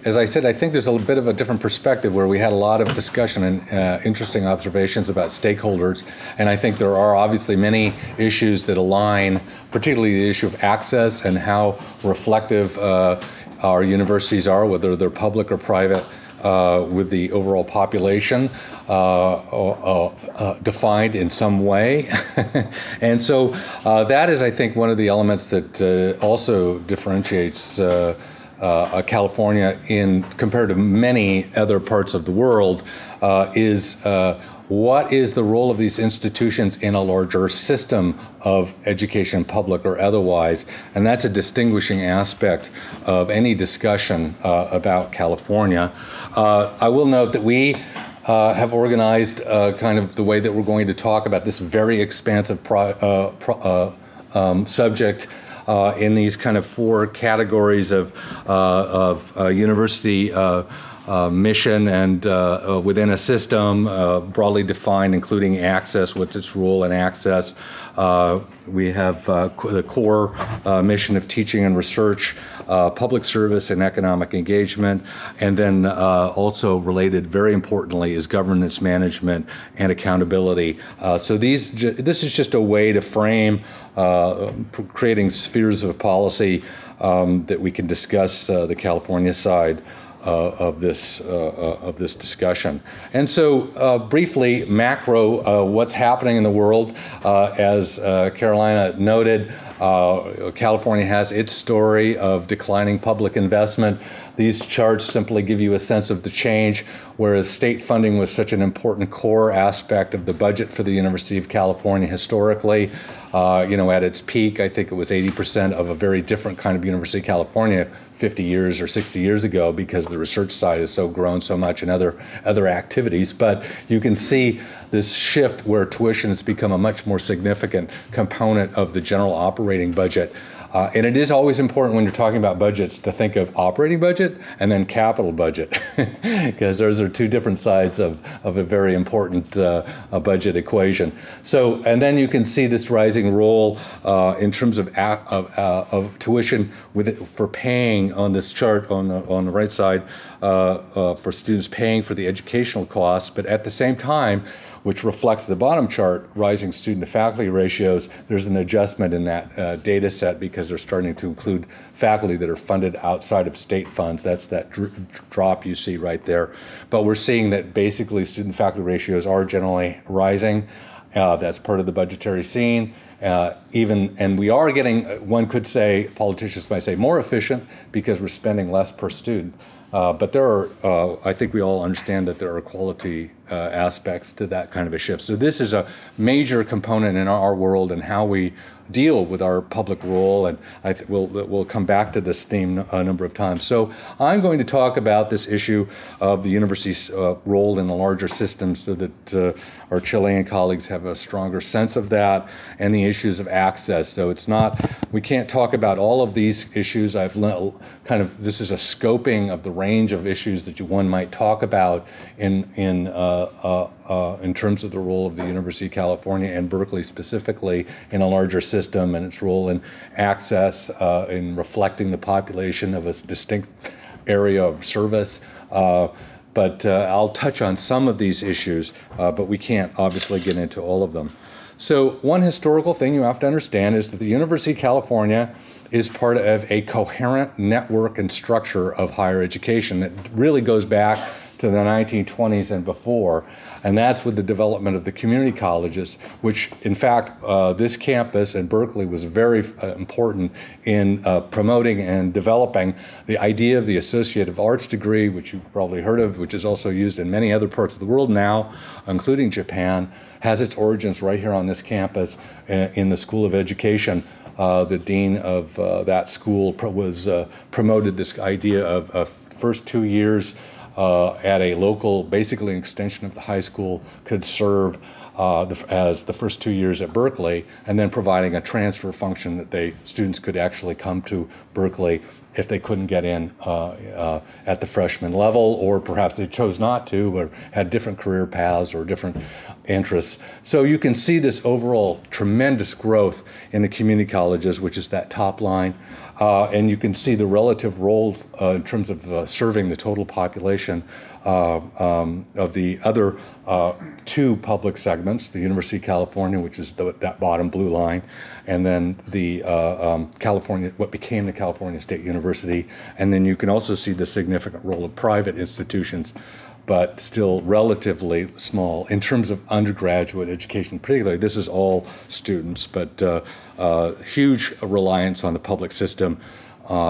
As I said, I think there's a bit of a different perspective where we had a lot of discussion and interesting observations about stakeholders, and I think there are obviously many issues that align, particularly the issue of access and how reflective our universities are, whether they're public or private, with the overall population defined in some way. And so that is, I think, one of the elements that also differentiates California compared to many other parts of the world, is what is the role of these institutions in a larger system of education, public or otherwise? And that's a distinguishing aspect of any discussion about California. I will note that we have organized kind of the way that we're going to talk about this very expansive subject in these kind of four categories of university mission and within a system, broadly defined, including access, what's its role in access. We have the core mission of teaching and research, public service and economic engagement, and then also related, very importantly, is governance management and accountability. So this is just a way to frame creating spheres of policy that we can discuss the California side of this discussion. And so briefly, macro, what's happening in the world. As Carolina noted, California has its story of declining public investment. These charts simply give you a sense of the change, whereas state funding was such an important core aspect of the budget for the University of California historically. At its peak, I think it was 80% of a very different kind of University of California 50 years or 60 years ago, because the research side has grown so much and other activities. But you can see this shift where tuition has become a much more significant component of the general operating budget. And it is always important when you're talking about budgets to think of operating budget and then capital budget, because those are two different sides of a very important budget equation. So, and then you can see this rising role in terms of tuition for paying on this chart on the right side for students paying for the educational costs, but at the same time, which reflects the bottom chart, rising student to faculty ratios, there's an adjustment in that data set because they're starting to include faculty that are funded outside of state funds. That's that drop you see right there. But we're seeing that basically student faculty ratios are generally rising. That's part of the budgetary scene. And we are getting, one could say, politicians might say, more efficient because we're spending less per student. But there are, I think we all understand that there are quality aspects to that kind of a shift. So this is a major component in our world and how we deal with our public role, and we'll come back to this theme a number of times. So I'm going to talk about this issue of the university's role in the larger system so that our Chilean colleagues have a stronger sense of that, and the issues of access. So it's not, we can't talk about all of these issues. This is a scoping of the range of issues that one might talk about in terms of the role of the University of California and Berkeley specifically in a larger system and its role in access, in reflecting the population of a distinct area of service. But I'll touch on some of these issues, but we can't obviously get into all of them. So one historical thing you have to understand is that the University of California is part of a coherent network and structure of higher education that really goes back to the 1920s and before, and that's with the development of the community colleges, which in fact this campus in Berkeley was very important in promoting and developing the idea of the associative arts degree, which you've probably heard of, which is also used in many other parts of the world now, including Japan, has its origins right here on this campus in the School of Education. The dean of that school promoted this idea of first 2 years at a local, basically an extension of the high school, could serve as the first 2 years at Berkeley, and then providing a transfer function that students could actually come to Berkeley if they couldn't get in at the freshman level, or perhaps they chose not to, or had different career paths or different interests. So you can see this overall tremendous growth in the community colleges, which is that top line. And you can see the relative roles in terms of serving the total population of the other two public segments, the University of California, which is that bottom blue line, and then the California, what became the California State University. And then you can also see the significant role of private institutions, but still relatively small in terms of undergraduate education. Particularly, this is all students, but huge reliance on the public system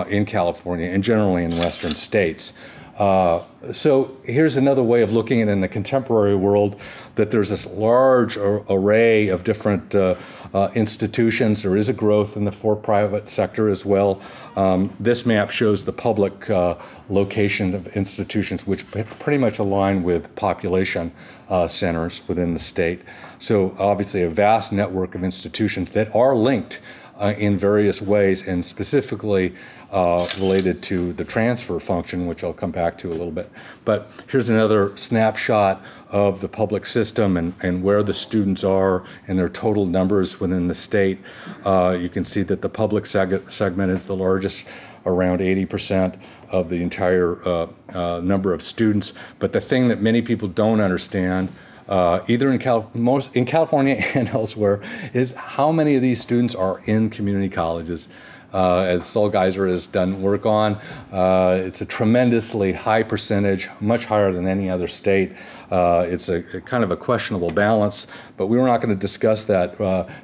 in California and generally in Western states. So here's another way of looking at it in the contemporary world, that there's this large array of different institutions. There is a growth in the for-private sector as well. This map shows the public location of institutions, which pretty much align with population centers within the state. So obviously a vast network of institutions that are linked in various ways, and specifically related to the transfer function, which I'll come back to a little bit. But here's another snapshot of the public system and where the students are and their total numbers within the state. You can see that the public segment is the largest, around 80% of the entire number of students. But the thing that many people don't understand, either in California and elsewhere, is how many of these students are in community colleges. As Saul Geiser has done work on, it's a tremendously high percentage, much higher than any other state. It's a kind of a questionable balance, but we were not going to discuss that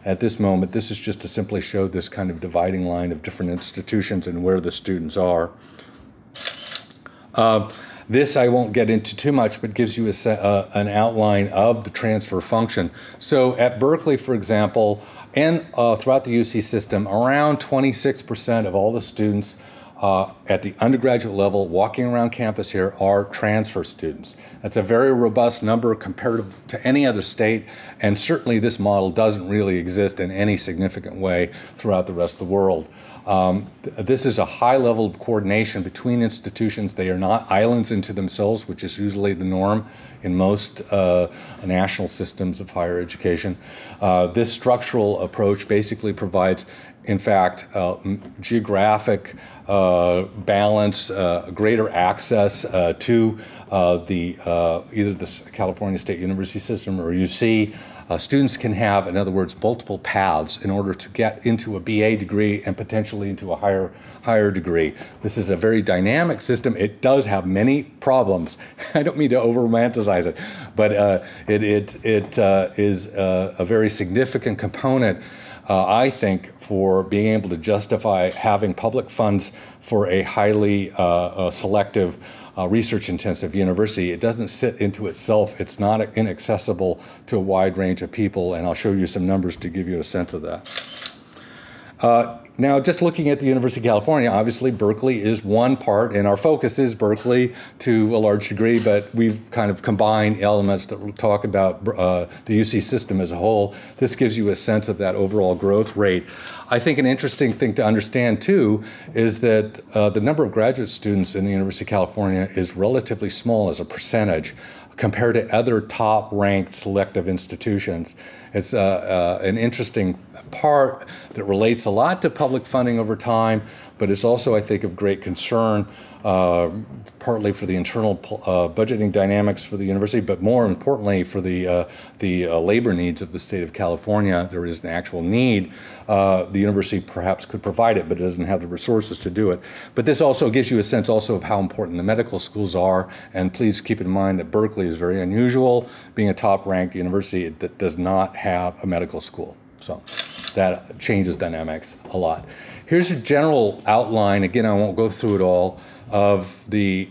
at this moment. This is just to simply show this kind of dividing line of different institutions and where the students are. This I won't get into too much, but gives you an outline of the transfer function. So at Berkeley, for example, and throughout the UC system, around 26% of all the students at the undergraduate level walking around campus here are transfer students. That's a very robust number comparative to any other state, and certainly this model doesn't really exist in any significant way throughout the rest of the world. This is a high level of coordination between institutions. They are not islands into themselves, which is usually the norm in most national systems of higher education. This structural approach basically provides, in fact, geographic balance, greater access to either the California State University system or UC. Students can have, in other words, multiple paths in order to get into a BA degree and potentially into a higher degree. This is a very dynamic system. It does have many problems. I don't mean to over-romanticize it, but it is a very significant component, I think, for being able to justify having public funds for a highly selective research-intensive university. It doesn't sit into itself. It's not inaccessible to a wide range of people, and I'll show you some numbers to give you a sense of that. Now, just looking at the University of California, obviously Berkeley is one part, and our focus is Berkeley to a large degree, but we've kind of combined elements that will talk about the UC system as a whole. This gives you a sense of that overall growth rate. I think an interesting thing to understand, too, is that the number of graduate students in the University of California is relatively small as a percentage compared to other top-ranked selective institutions. It's an interesting part that relates a lot to public funding over time, but it's also, I think, of great concern, partly for the internal budgeting dynamics for the university, but more importantly for the labor needs of the state of California. There is an actual need. The university perhaps could provide it, but it doesn't have the resources to do it. But this also gives you a sense also of how important the medical schools are, and please keep in mind that Berkeley is very unusual, being a top-ranked university that does not have a medical school. So that changes dynamics a lot. Here's a general outline, again, I won't go through it all, of the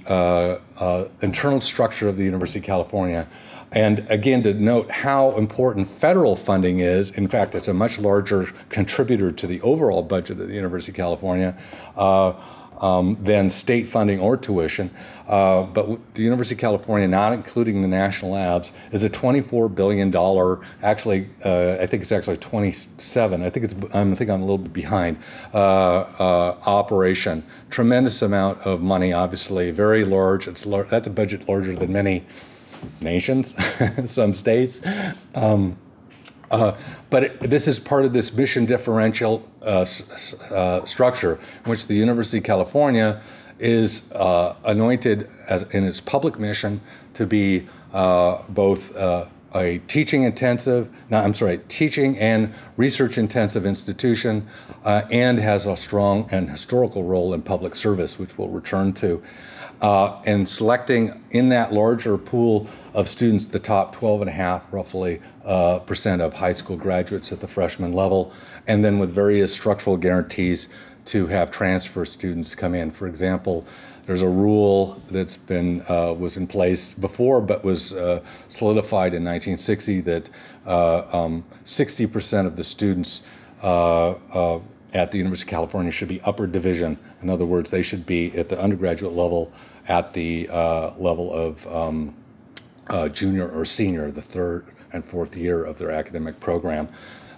internal structure of the University of California. And again, to note how important federal funding is. In fact, it's a much larger contributor to the overall budget of the University of California. than state funding or tuition. But the University of California, not including the national labs, is a $24 billion, actually, I think it's actually 27, I think I'm a little bit behind, operation. Tremendous amount of money, obviously, very large. That's a budget larger than many nations, some states. But this is part of this mission differential structure in which the University of California is anointed in its public mission to be both a teaching and research intensive institution, and has a strong and historical role in public service, which we'll return to. And selecting in that larger pool of students the top 12.5 roughly percent of high school graduates at the freshman level, and then with various structural guarantees to have transfer students come in. For example, there's a rule that's been was in place before but was solidified in 1960 that 60% of the students at the University of California should be upper division. In other words, they should be at the undergraduate level at the level of junior or senior, the third and fourth year of their academic program.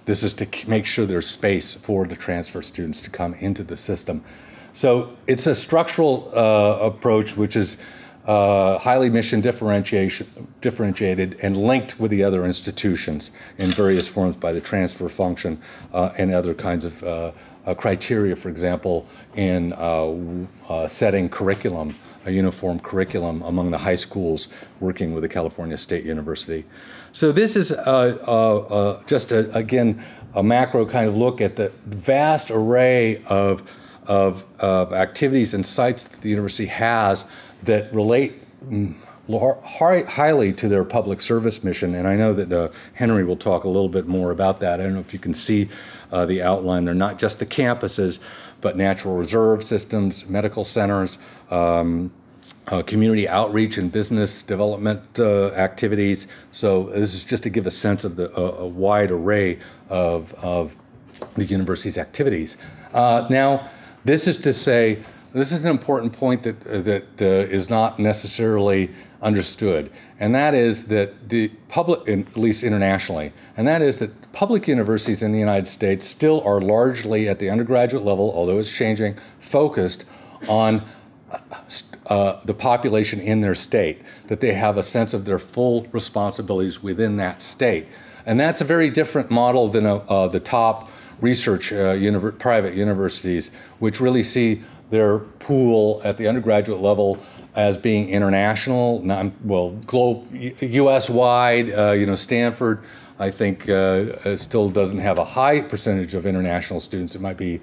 This is to make sure there's space for the transfer students to come into the system. So it's a structural approach which is highly mission differentiated and linked with the other institutions in various forms by the transfer function and other kinds of criteria, for example, in setting curriculum, a uniform curriculum among the high schools working with the California State University. So this is just, again, a macro kind of look at the vast array of activities and sites that the university has that relate highly to their public service mission. And I know that Henry will talk a little bit more about that. I don't know if you can see the outline. They're not just the campuses, but natural reserve systems, medical centers, community outreach and business development activities. So this is just to give a sense of a wide array of the university's activities. Now, this is to say, this is an important point that is not necessarily understood, and that is that the public, at least internationally, and that is that public universities in the United States still are largely at the undergraduate level, although it's changing, focused on the population in their state, that they have a sense of their full responsibilities within that state. And that's a very different model than the top research private universities, which really see their pool at the undergraduate level as being international, U.S.-wide. Stanford, I think, still doesn't have a high percentage of international students. It might be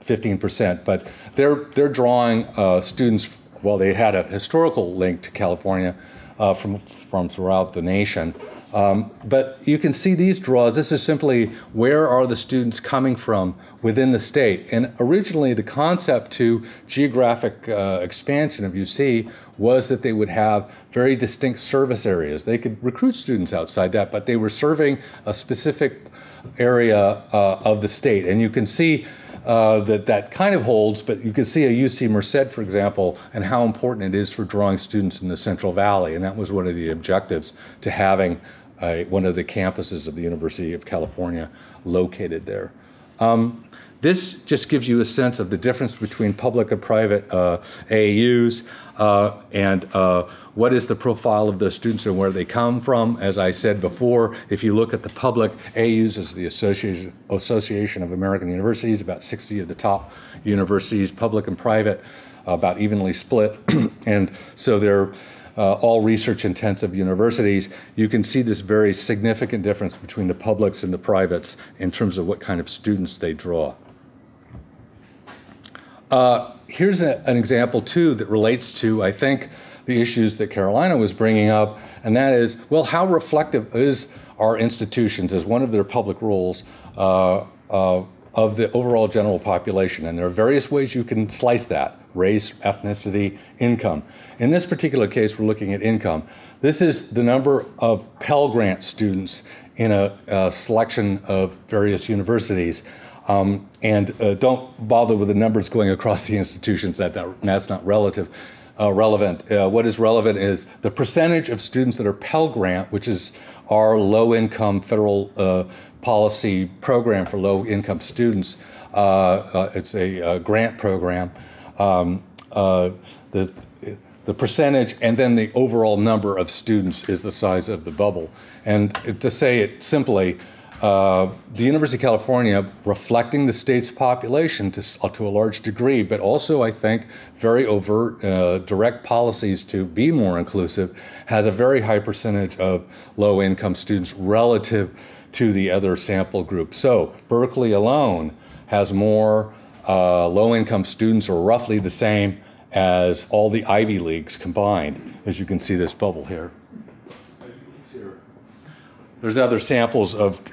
15%, but they're drawing students. Well, they had a historical link to California from throughout the nation. But you can see these draws. This is simply where are the students coming from within the state. And originally the concept to geographic expansion of UC was that they would have very distinct service areas. They could recruit students outside that, but they were serving a specific area of the state. And you can see that kind of holds, but you can see a UC Merced, for example, and how important it is for drawing students in the Central Valley. And that was one of the objectives to having one of the campuses of the University of California located there. This just gives you a sense of the difference between public and private AAUs and what is the profile of those students and where they come from. As I said before, if you look at the public AAUs as the Association of American Universities, about 60 of the top universities, public and private, about evenly split. And so they're all research-intensive universities. You can see this very significant difference between the publics and the privates in terms of what kind of students they draw. Here's an example, too, that relates to, I think, the issues that Carolina was bringing up, and that is, well, how reflective is our institutions as one of their public roles of the overall general population? And there are various ways you can slice that: race, ethnicity, income. In this particular case, we're looking at income. This is the number of Pell Grant students in a selection of various universities. And don't bother with the numbers going across the institutions. That's not relevant. What is relevant is the percentage of students that are Pell Grant, which is our low-income federal policy program for low-income students. It's a grant program. The percentage and then the overall number of students is the size of the bubble. And to say it simply, the University of California, reflecting the state's population to a large degree, but also, I think, very overt, direct policies to be more inclusive, has a very high percentage of low-income students relative to the other sample group. So Berkeley alone has more low-income students, or roughly the same as all the Ivy Leagues combined, as you can see this bubble here. There's other samples of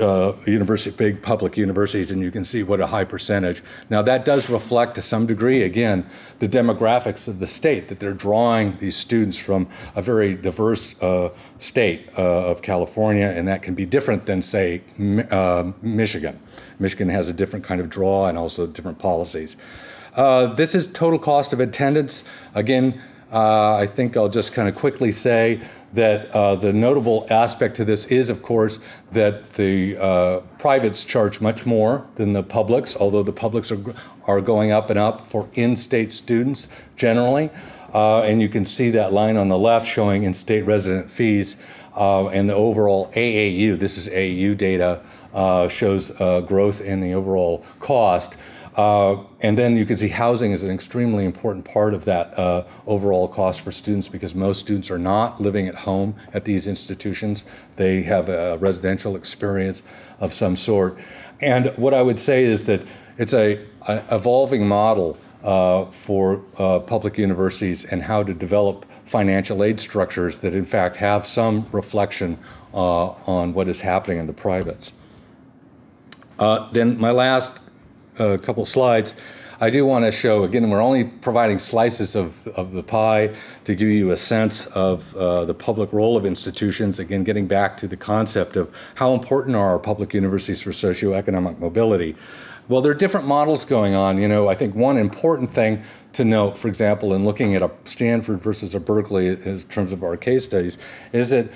big public universities, and you can see what a high percentage. Now that does reflect to some degree, again, the demographics of the state, that they're drawing these students from a very diverse state of California, and that can be different than, say, Michigan. Michigan has a different kind of draw and also different policies. This is total cost of attendance. Again, I think I'll just kind of quickly say that the notable aspect to this is, of course, that the privates charge much more than the publics, although the publics are going up and up for in-state students generally. And you can see that line on the left showing in-state resident fees, and the overall AAU, this is AAU data, shows growth in the overall cost. And then you can see housing is an extremely important part of that overall cost for students, because most students are not living at home at these institutions. They have a residential experience of some sort. And what I would say is that it's an evolving model for public universities and how to develop financial aid structures that in fact have some reflection on what is happening in the privates. Then my last couple slides, I do want to show, again, we're only providing slices of the pie to give you a sense of the public role of institutions, again, getting back to the concept of how important are our public universities for socioeconomic mobility. Well, there are different models going on. You know, I think one important thing to note, for example, in looking at a Stanford versus a Berkeley in terms of our case studies, is that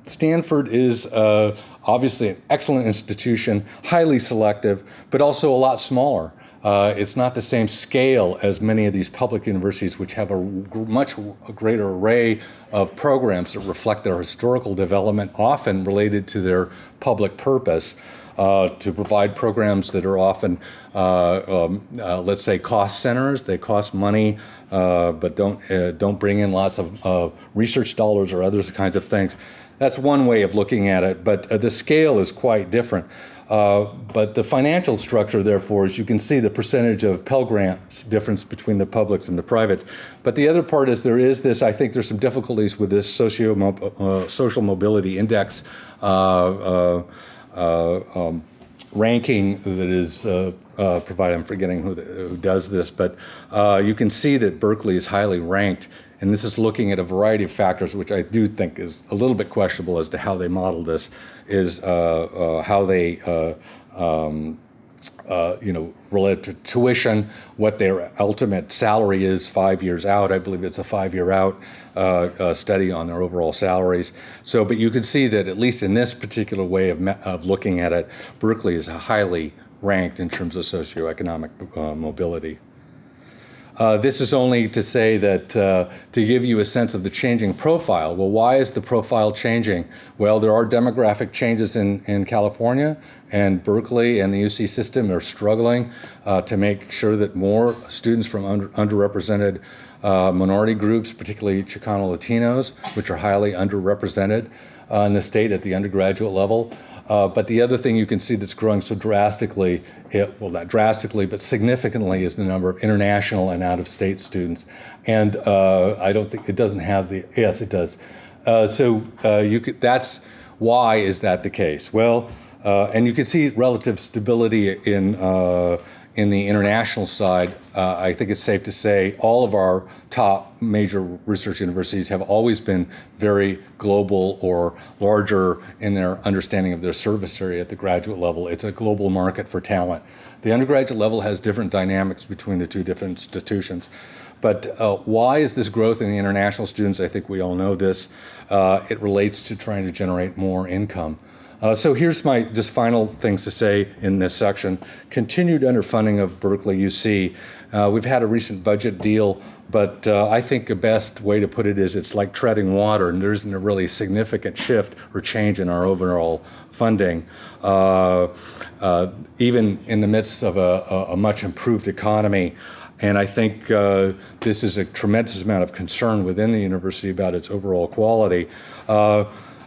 Stanford is obviously an excellent institution, highly selective, but also a lot smaller. It's not the same scale as many of these public universities, which have a much greater array of programs that reflect their historical development, often related to their public purpose. To provide programs that are often, let's say, cost centers. They cost money, but don't bring in lots of research dollars or other kinds of things. That's one way of looking at it, but the scale is quite different. But the financial structure, therefore, as you can see, the percentage of Pell Grants difference between the publics and the privates. But the other part is there is this, I think there's some difficulties with this social mobility index ranking that is provided. I'm forgetting who does this, but you can see that Berkeley is highly ranked, and this is looking at a variety of factors, which I do think is a little bit questionable as to how they model this, is how they related to tuition, what their ultimate salary is 5 years out. I believe it's a 5-year out study on their overall salaries. So, but you can see that at least in this particular way of looking at it, Berkeley is highly ranked in terms of socioeconomic mobility. This is only to say that, to give you a sense of the changing profile. Well, why is the profile changing? Well, there are demographic changes in California, and Berkeley and the UC system are struggling to make sure that more students from underrepresented minority groups, particularly Chicano Latinos, which are highly underrepresented in the state at the undergraduate level. But the other thing you can see that's growing so drastically, well, not drastically, but significantly, is the number of international and out-of-state students. And I don't think it doesn't have the, yes, it does. That's why is that the case? Well, and you can see relative stability in the international side I think it's safe to say all of our top major research universities have always been very global or larger in their understanding of their service area at the graduate level. It's a global market for talent. The undergraduate level has different dynamics between the two different institutions. But why is this growth in the international students? I think we all know this. It relates to trying to generate more income. So here's my just final things to say in this section. Continued underfunding of Berkeley UC. We've had a recent budget deal, but I think the best way to put it is it's like treading water, and there isn't a really significant shift or change in our overall funding. Even in the midst of a much improved economy. And I think this is a tremendous amount of concern within the university about its overall quality.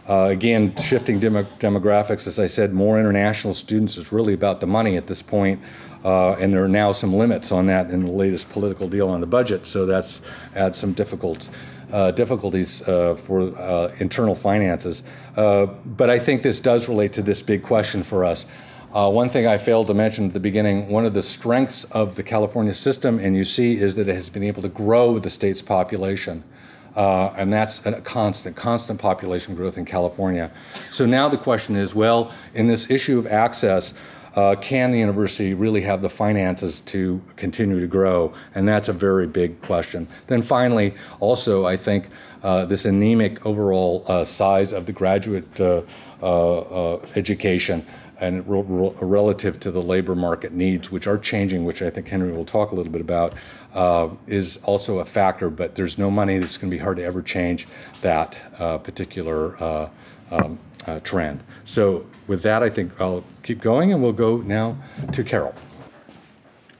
Again, shifting demographics, as I said, more international students is really about the money at this point, and there are now some limits on that in the latest political deal on the budget, so that's adds some difficulties for internal finances. But I think this does relate to this big question for us. One thing I failed to mention at the beginning, one of the strengths of the California system and UC is that it has been able to grow the state's population. And that's a constant population growth in California. So now the question is, well, in this issue of access, can the university really have the finances to continue to grow? And that's a very big question. Then finally, also, I think this anemic overall size of the graduate education and relative to the labor market needs, which are changing, which I think Henry will talk a little bit about, is also a factor, but there's no money that's going to be hard to ever change that particular trend. So with that, I think I'll keep going, and we'll go now to Carol.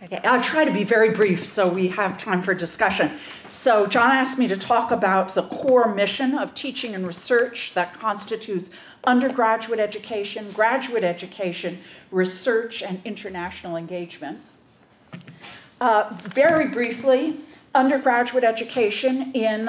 Okay, I'll try to be very brief so we have time for discussion. So John asked me to talk about the core mission of teaching and research that constitutes undergraduate education, graduate education, research, and international engagement. Very briefly, undergraduate education in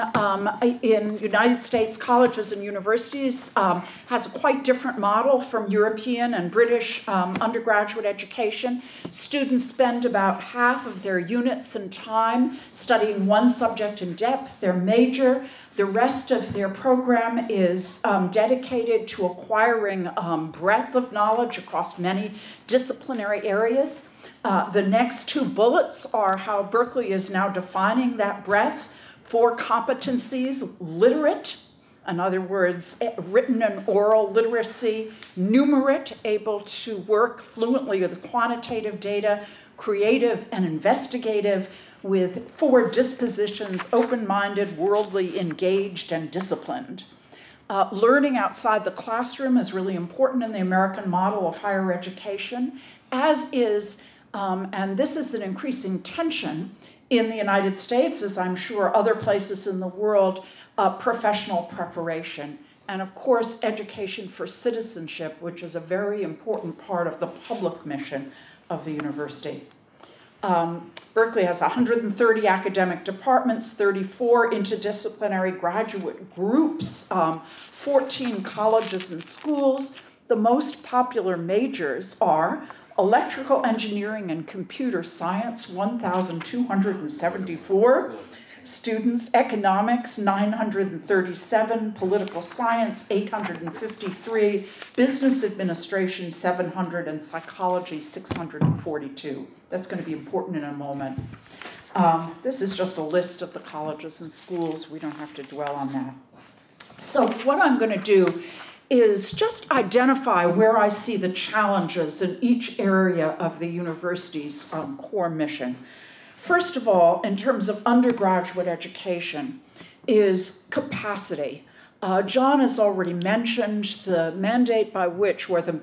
United States colleges and universities has a quite different model from European and British undergraduate education. Students spend about half of their units and time studying one subject in depth, their major. The rest of their program is dedicated to acquiring breadth of knowledge across many disciplinary areas. The next two bullets are how Berkeley is now defining that breadth. 4 competencies: literate, in other words, written and oral literacy; numerate, able to work fluently with quantitative data; creative and investigative, with 4 dispositions: open-minded, worldly, engaged, and disciplined. Learning outside the classroom is really important in the American model of higher education, as is, and this is an increasing tension in the United States, as I'm sure other places in the world, professional preparation. And of course, education for citizenship, which is a very important part of the public mission of the university. Berkeley has 130 academic departments, 34 interdisciplinary graduate groups, 14 colleges and schools. The most popular majors are electrical engineering and computer science, 1,274 students; economics, 937; political science, 853; business administration, 700; and psychology, 642. That's going to be important in a moment. This is just a list of the colleges and schools. We don't have to dwell on that. So what I'm going to do is just identify where I see the challenges in each area of the university's core mission. First of all, in terms of undergraduate education, is capacity. John has already mentioned the mandate by which, or the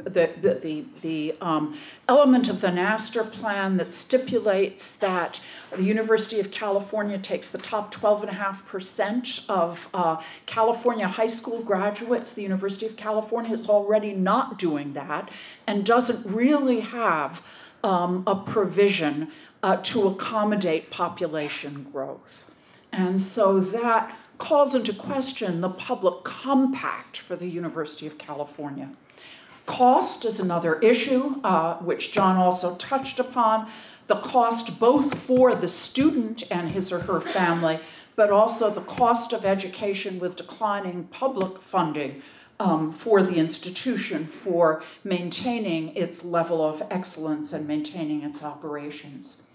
element of the master plan that stipulates that the University of California takes the top 12.5% of California high school graduates. The University of California is already not doing that and doesn't really have a provision to accommodate population growth. And so that calls into question the public compact for the University of California. Cost is another issue, which John also touched upon. the cost both for the student and his or her family, but also the cost of education with declining public funding for the institution for maintaining its level of excellence and maintaining its operations.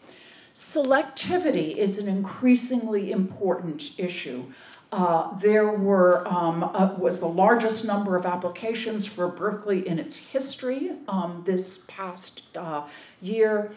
Selectivity is an increasingly important issue. There was the largest number of applications for Berkeley in its history this past year,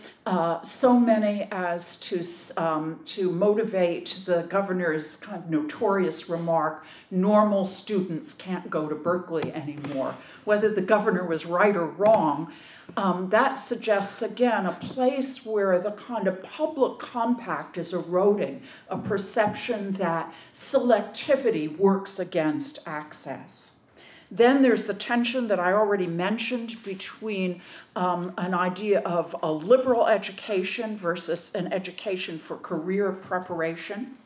so many as to motivate the governor's kind of notorious remark, normal students can't go to Berkeley anymore. Whether the governor was right or wrong, that suggests, again, a place where the kind of public compact is eroding, a perception that selectivity works against access. Then there's the tension that I already mentioned between an idea of a liberal education versus an education for career preparation.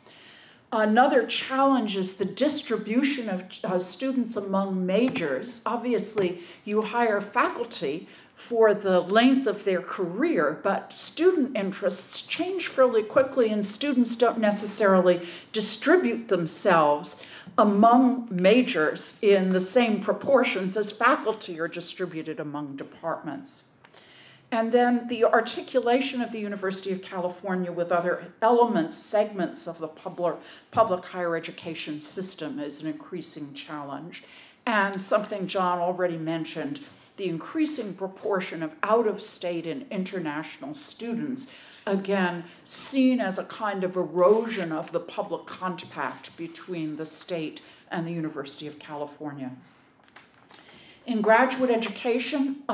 Another challenge is the distribution of students among majors. Obviously, you hire faculty for the length of their career, but student interests change fairly quickly, and students don't necessarily distribute themselves among majors in the same proportions as faculty are distributed among departments. And then the articulation of the University of California with other elements, segments of the public higher education system is an increasing challenge. And something John already mentioned, the increasing proportion of out-of-state and international students, again, seen as a kind of erosion of the public compact between the state and the University of California. In graduate education,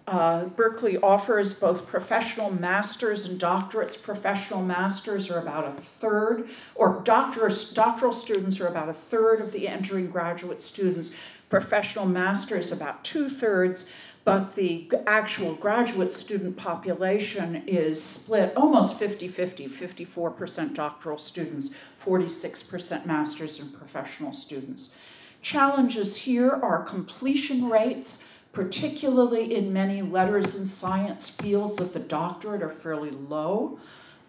Berkeley offers both professional masters and doctorates. Professional masters are about a third, or doctoral students are about a third of the entering graduate students. Professional masters about 2/3, but the actual graduate student population is split almost 50-50, 54% doctoral students, 46% masters and professional students. Challenges here are completion rates, particularly in many letters and science fields of the doctorate, are fairly low.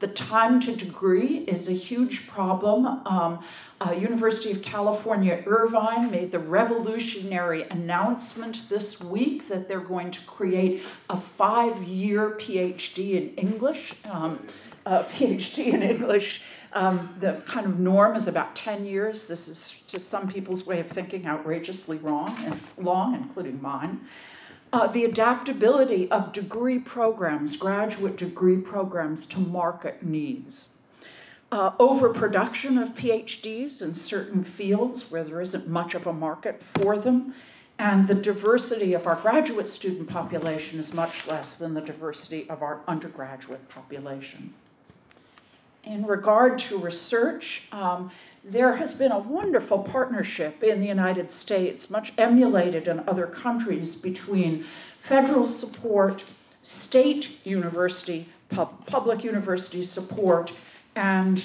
The time to degree is a huge problem. University of California, Irvine made the revolutionary announcement this week that they're going to create a 5-year PhD in English. The kind of norm is about 10 years. This is, to some people's way of thinking, outrageously wrong and long, including mine. The adaptability of degree programs, graduate degree programs, to market needs. Overproduction of PhDs in certain fields where there isn't much of a market for them, and the diversity of our graduate student population is much less than the diversity of our undergraduate population. In regard to research, there has been a wonderful partnership in the United States, much emulated in other countries, between federal support, state university, public university support, and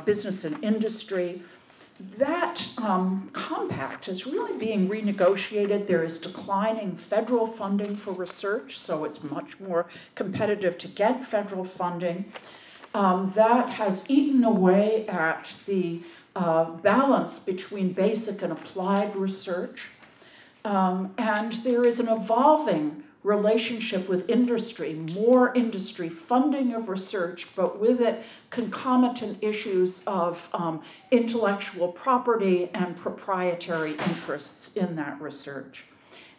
business and industry. That compact is really being renegotiated. There is declining federal funding for research, so it's much more competitive to get federal funding. That has eaten away at the balance between basic and applied research. And there is an evolving relationship with industry, more industry funding of research, but with it concomitant issues of intellectual property and proprietary interests in that research.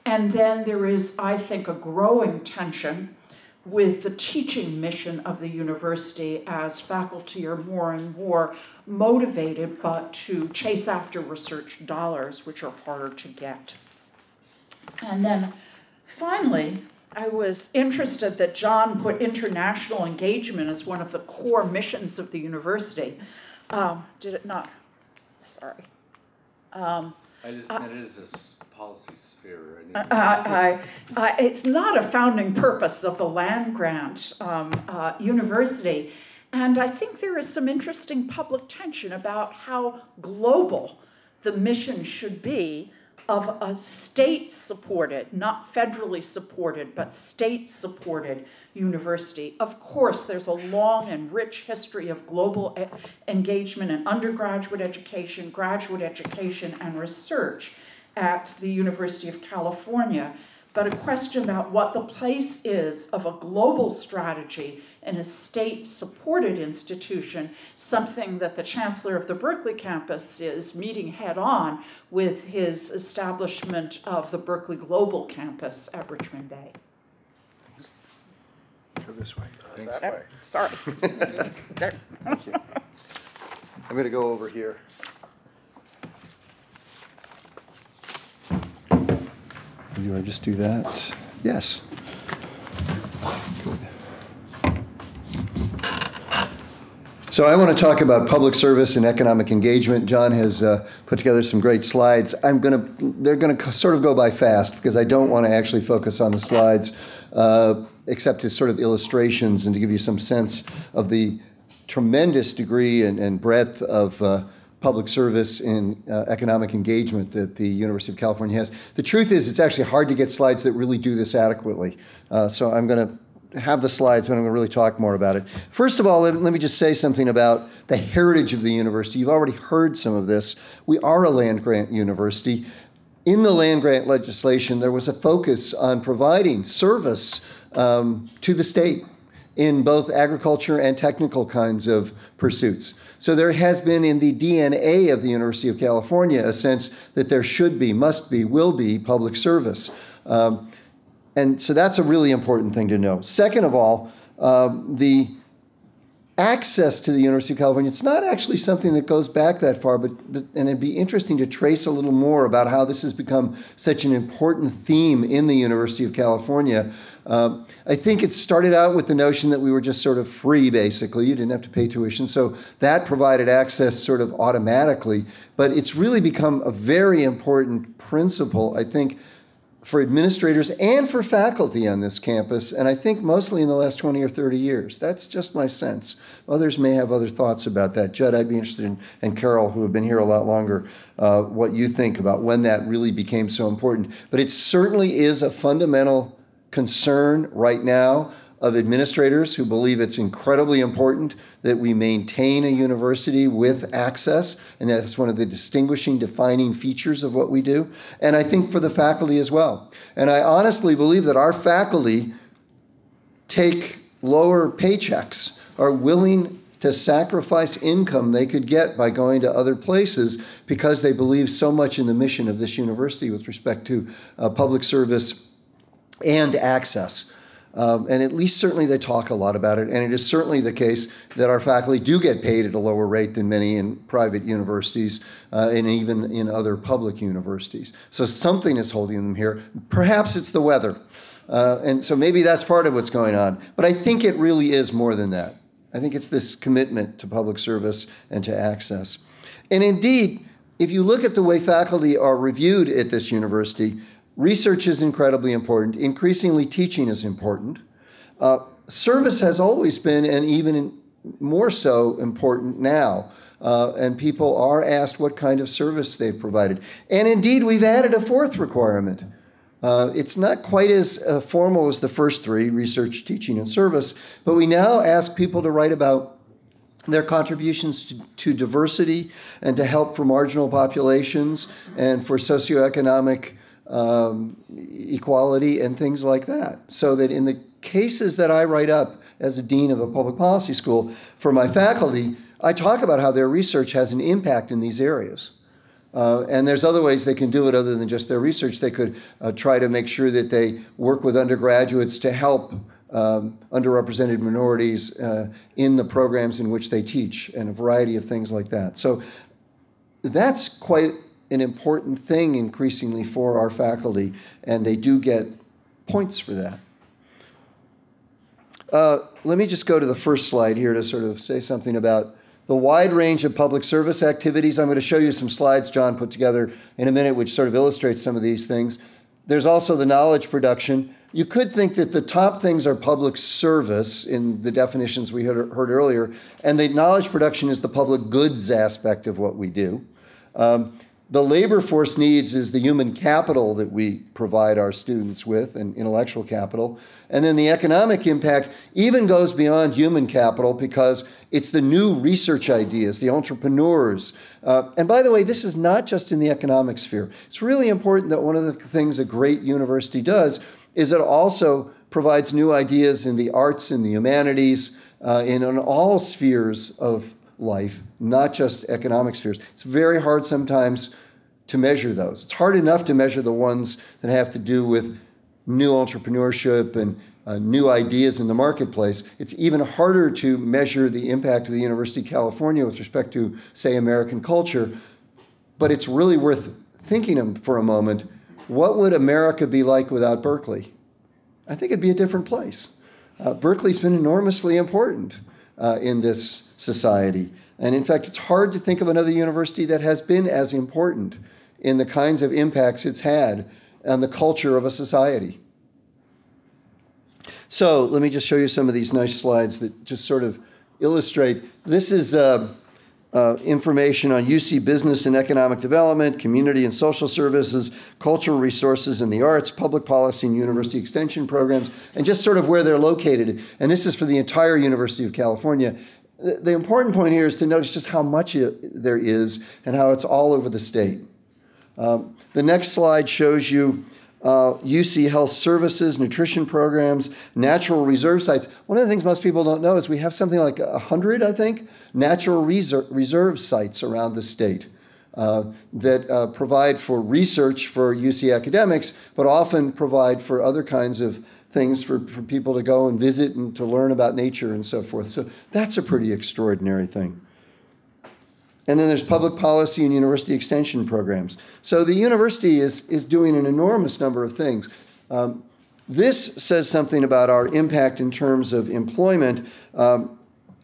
And then there is, I think, a growing tension with the teaching mission of the university, as faculty are more and more motivated but to chase after research dollars, which are harder to get. And then finally, I was interested that John put international engagement as one of the core missions of the university. Did it not? Sorry. I just meant it as a policy sphere. It's not a founding purpose of the land-grant university. And I think there is some interesting public tension about how global the mission should be of a state-supported, not federally supported, but state-supported university. Of course, there's a long and rich history of global engagement in undergraduate education, graduate education, and research at the University of California. But a question about what the place is of a global strategy in a state-supported institution, something that the chancellor of the Berkeley campus is meeting head-on with his establishment of the Berkeley Global Campus at Richmond Bay. Go this way. That way. Sorry. There. Thank you. I'm going to go over here. Do I just do that? Yes. Good. So I want to talk about public service and economic engagement. John has put together some great slides. They're going to sort of go by fast because I don't want to actually focus on the slides except as sort of illustrations and to give you some sense of the tremendous degree and breadth of public service and economic engagement that the University of California has. The truth is, it's actually hard to get slides that really do this adequately. So I'm going to have the slides, but I'm going to really talk more about it. First of all, let me just say something about the heritage of the university. You've already heard some of this. We are a land-grant university. In the land-grant legislation, there was a focus on providing service to the state in both agriculture and technical kinds of pursuits. So there has been in the DNA of the University of California a sense that there should be, must be, will be public service. And so that's a really important thing to know. Second of all, the access to the University of California, it's not actually something that goes back that far, and it'd be interesting to trace a little more about how this has become such an important theme in the University of California. I think it started out with the notion that we were just sort of free, basically. You didn't have to pay tuition, so that provided access sort of automatically. But it's really become a very important principle, I think, for administrators and for faculty on this campus, and I think mostly in the last 20 or 30 years. That's just my sense. Others may have other thoughts about that. Judd, I'd be interested in, and Carol, who have been here a lot longer, what you think about when that really became so important. But it certainly is a fundamental concern right now of administrators who believe it's incredibly important that we maintain a university with access, and that's one of the distinguishing, defining features of what we do, and I think for the faculty as well. And I honestly believe that our faculty take lower paychecks, are willing to sacrifice income they could get by going to other places because they believe so much in the mission of this university with respect to public service and access. And at least certainly they talk a lot about it, and it is certainly the case that our faculty do get paid at a lower rate than many in private universities and even in other public universities. So something is holding them here. Perhaps it's the weather, and so maybe that's part of what's going on. But I think it really is more than that. I think it's this commitment to public service and to access. And indeed, if you look at the way faculty are reviewed at this university, research is incredibly important. Increasingly, teaching is important. Service has always been, and even more so, important now. And people are asked what kind of service they've provided. And indeed, we've added a fourth requirement. It's not quite as formal as the first three, research, teaching, and service, but we now ask people to write about their contributions to diversity and to help for marginal populations and for socioeconomic equality and things like that. So that in the cases that I write up as a dean of a public policy school for my faculty, I talk about how their research has an impact in these areas. And there's other ways they can do it other than just their research. They could try to make sure that they work with undergraduates to help underrepresented minorities in the programs in which they teach and a variety of things like that. So that's quite an important thing increasingly for our faculty, and they do get points for that. Let me just go to the first slide here to sort of say something about the wide range of public service activities. I'm going to show you some slides John put together in a minute which sort of illustrates some of these things. There's also the knowledge production. You could think that the top things are public service in the definitions we heard earlier, and the knowledge production is the public goods aspect of what we do. The labor force needs is the human capital that we provide our students with, and intellectual capital. And then the economic impact even goes beyond human capital because it's the new research ideas, the entrepreneurs. And by the way, this is not just in the economic sphere. It's really important that one of the things a great university does is it also provides new ideas in the arts and the humanities, in all spheres of life, not just economic spheres. It's very hard sometimes to measure those. It's hard enough to measure the ones that have to do with new entrepreneurship and new ideas in the marketplace. It's even harder to measure the impact of the University of California with respect to, say, American culture. But it's really worth thinking for a moment, what would America be like without Berkeley? I think it'd be a different place. Berkeley's been enormously important in this society. And in fact, it's hard to think of another university that has been as important in the kinds of impacts it's had on the culture of a society. So let me just show you some of these nice slides that just sort of illustrate. This is information on UC Business and Economic Development, Community and Social Services, Cultural Resources and the Arts, Public Policy and University Extension Programs, and just sort of where they're located. And this is for the entire University of California. The important point here is to notice just how much there is and how it's all over the state. The next slide shows you UC Health Services, nutrition programs, natural reserve sites. One of the things most people don't know is we have something like 100, I think, natural reserve sites around the state that provide for research for UC academics, but often provide for other kinds of things for people to go and visit and to learn about nature and so forth. So that's a pretty extraordinary thing. And then there's public policy and university extension programs. So the university is doing an enormous number of things. This says something about our impact in terms of employment.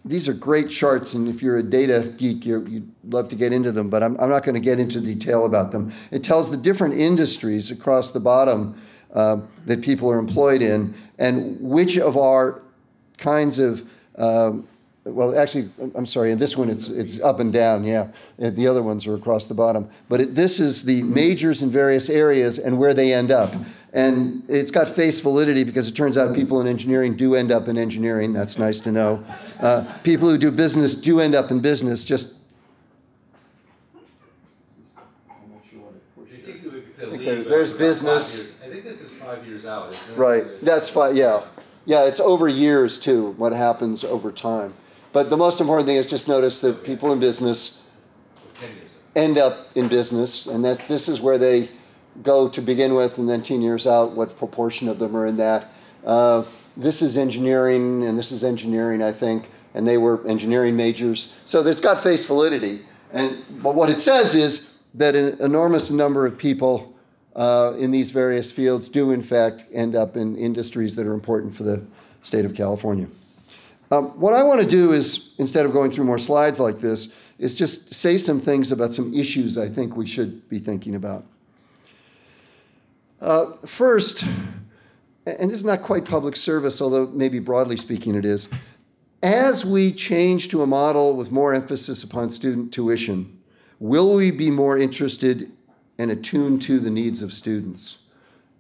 These are great charts, and if you're a data geek, you'd love to get into them, but I'm not going to get into detail about them. It tells the different industries across the bottom that people are employed in, and which of our kinds of well, actually, I'm sorry, in this one it's up and down, yeah. The other ones are across the bottom. But this is the majors in various areas and where they end up. And it's got face validity because it turns out people in engineering do end up in engineering. That's nice to know. People who do business do end up in business, just... There's business. I think this is 5 years out, isn't it? Right, that's fine, yeah. Yeah, it's over years, too, what happens over time. But the most important thing is just notice that people in business end up in business, and that this is where they go to begin with, and then 10 years out, what proportion of them are in that. This is engineering, and this is engineering, I think, and they were engineering majors. So it's got face validity. But what it says is that an enormous number of people in these various fields do, in fact, end up in industries that are important for the state of California. What I want to do is, instead of going through more slides like this, is just say some things about some issues I think we should be thinking about. First, and this is not quite public service, although maybe broadly speaking it is, as we change to a model with more emphasis upon student tuition, will we be more interested and attuned to the needs of students?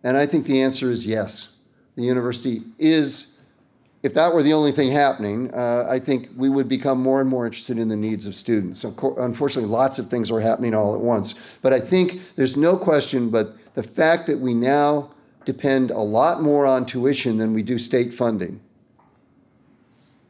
And I think the answer is yes. The university is, if that were the only thing happening, I think we would become more and more interested in the needs of students. Unfortunately, lots of things are happening all at once. But I think there's no question but the fact that we now depend a lot more on tuition than we do state funding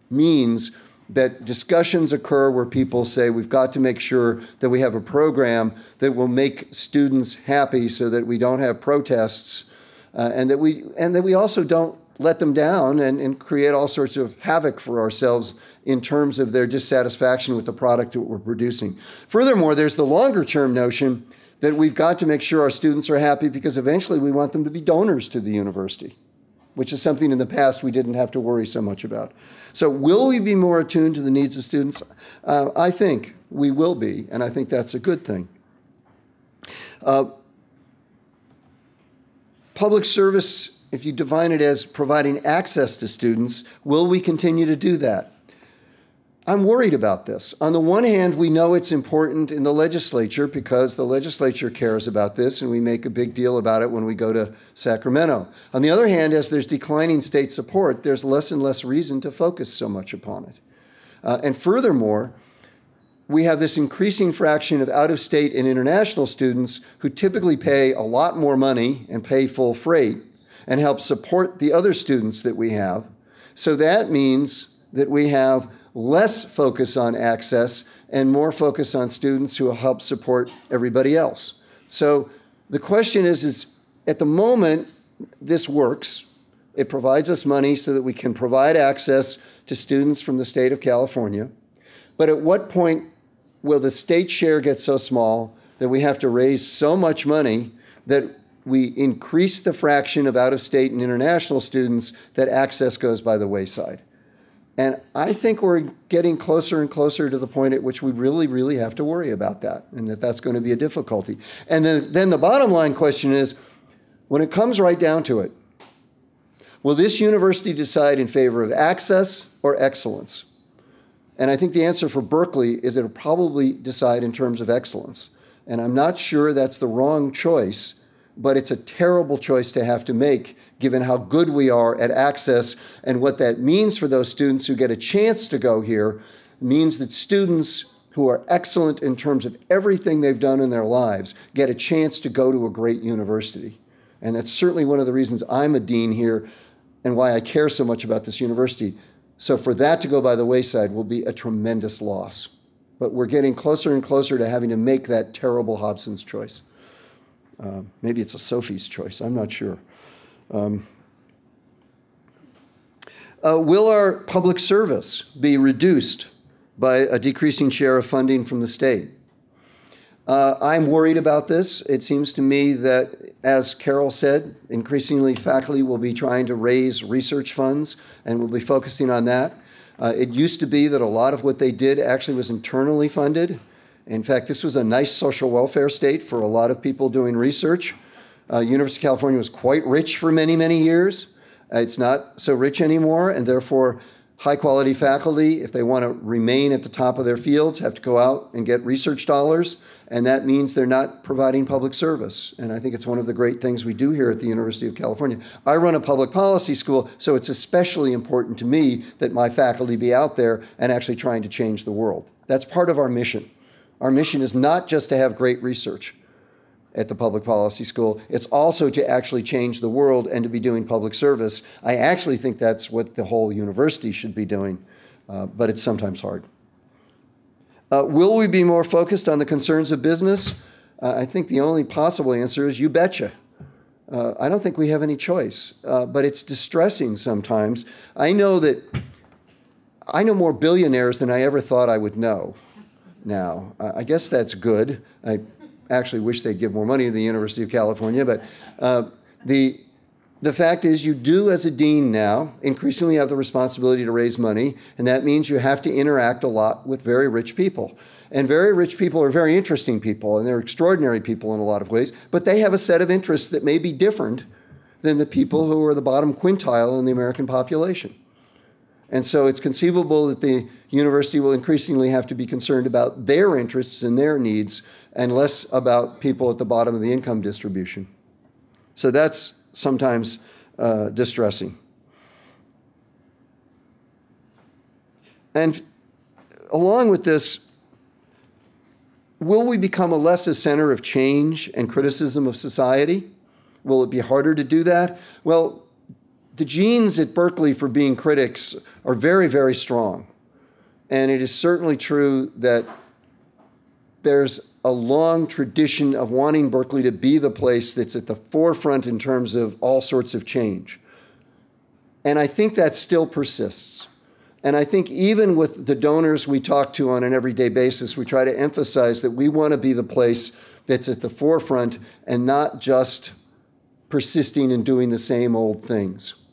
means that discussions occur where people say we've got to make sure that we have a program that will make students happy so that we don't have protests and that we also don't let them down and create all sorts of havoc for ourselves in terms of their dissatisfaction with the product that we're producing. Furthermore, there's the longer term notion that we've got to make sure our students are happy because eventually we want them to be donors to the university, which is something in the past we didn't have to worry so much about. So will we be more attuned to the needs of students? I think we will be, and I think that's a good thing. Public service, if you define it as providing access to students, will we continue to do that? I'm worried about this. On the one hand, we know it's important in the legislature because the legislature cares about this, and we make a big deal about it when we go to Sacramento. On the other hand, as there's declining state support, there's less and less reason to focus so much upon it. And furthermore, we have this increasing fraction of out-of-state and international students who typically pay a lot more money and pay full freight and help support the other students that we have. So that means that we have less focus on access and more focus on students who will help support everybody else. So the question is at the moment, this works. It provides us money so that we can provide access to students from the state of California. But at what point will the state share get so small that we have to raise so much money that we increase the fraction of out-of-state and international students that access goes by the wayside? And I think we're getting closer and closer to the point at which we really, really have to worry about that, and that's going to be a difficulty. And then the bottom line question is, when it comes right down to it, will this university decide in favor of access or excellence? And I think the answer for Berkeley is it'll probably decide in terms of excellence. And I'm not sure that's the wrong choice, but it's a terrible choice to have to make given how good we are at access and what that means for those students who get a chance to go here. Means that students who are excellent in terms of everything they've done in their lives get a chance to go to a great university. And that's certainly one of the reasons I'm a dean here and why I care so much about this university. So for that to go by the wayside will be a tremendous loss. But we're getting closer and closer to having to make that terrible Hobson's choice. Maybe it's a Sophie's choice, I'm not sure. Will our public service be reduced by a decreasing share of funding from the state? I'm worried about this. It seems to me that, as Carol said, increasingly faculty will be trying to raise research funds and will be focusing on that. It used to be that a lot of what they did actually was internally funded. In fact, this was a nice social welfare state for a lot of people doing research. University of California was quite rich for many, many years. It's not so rich anymore, and therefore high-quality faculty, if they want to remain at the top of their fields, have to go out and get research dollars, and that means they're not providing public service. And I think it's one of the great things we do here at the University of California. I run a public policy school, so it's especially important to me that my faculty be out there and actually trying to change the world. That's part of our mission. Our mission is not just to have great research at the public policy school. It's also to actually change the world and to be doing public service. I actually think that's what the whole university should be doing, but it's sometimes hard. Will we be more focused on the concerns of business? I think the only possible answer is you betcha. I don't think we have any choice, but it's distressing sometimes. I know more billionaires than I ever thought I would know now. I guess that's good. I actually wish they'd give more money to the University of California, but the fact is you do, as a dean now, increasingly have the responsibility to raise money, and that means you have to interact a lot with very rich people. And very rich people are very interesting people, and they're extraordinary people in a lot of ways, but they have a set of interests that may be different than the people who are the bottom quintile in the American population. And so it's conceivable that the university will increasingly have to be concerned about their interests and their needs and less about people at the bottom of the income distribution. So that's sometimes distressing. And along with this, will we become a less a center of change and criticism of society? Will it be harder to do that? Well, the genes at Berkeley for being critics are very, very strong. And it is certainly true that there's a long tradition of wanting Berkeley to be the place that's at the forefront in terms of all sorts of change. And I think that still persists. And I think even with the donors we talk to on an everyday basis, we try to emphasize that we want to be the place that's at the forefront and not just persisting in doing the same old things.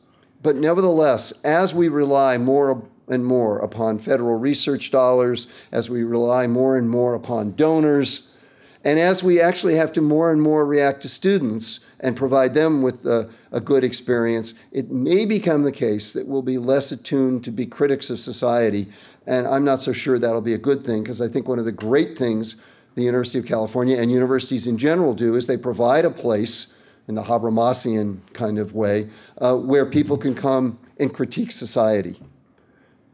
But nevertheless, as we rely more and more upon federal research dollars, as we rely more and more upon donors, And as we actually have to more and more react to students and provide them with a good experience, it may become the case that we'll be less attuned to be critics of society. And I'm not so sure that'll be a good thing, because I think one of the great things the University of California and universities in general do is they provide a place in the Habermasian kind of way where people can come and critique society.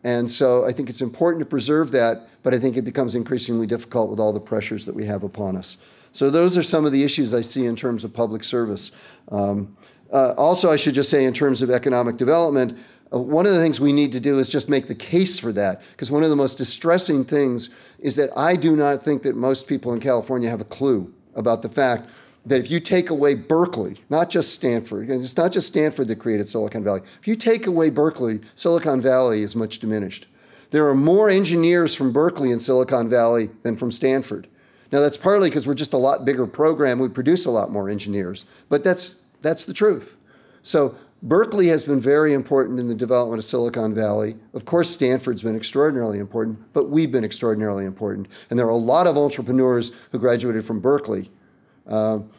And so I think it's important to preserve that, but I think it becomes increasingly difficult with all the pressures that we have upon us. So those are some of the issues I see in terms of public service. Also, I should just say in terms of economic development, one of the things we need to do is just make the case for that, because one of the most distressing things is that I do not think that most people in California have a clue about the fact that if you take away Berkeley, not just Stanford, and it's not just Stanford that created Silicon Valley, if you take away Berkeley, Silicon Valley is much diminished. There are more engineers from Berkeley in Silicon Valley than from Stanford. Now that's partly because we're just a lot bigger program, we produce a lot more engineers, but that's the truth. So Berkeley has been very important in the development of Silicon Valley. Of course, Stanford's been extraordinarily important, but we've been extraordinarily important. And there are a lot of entrepreneurs who graduated from Berkeley.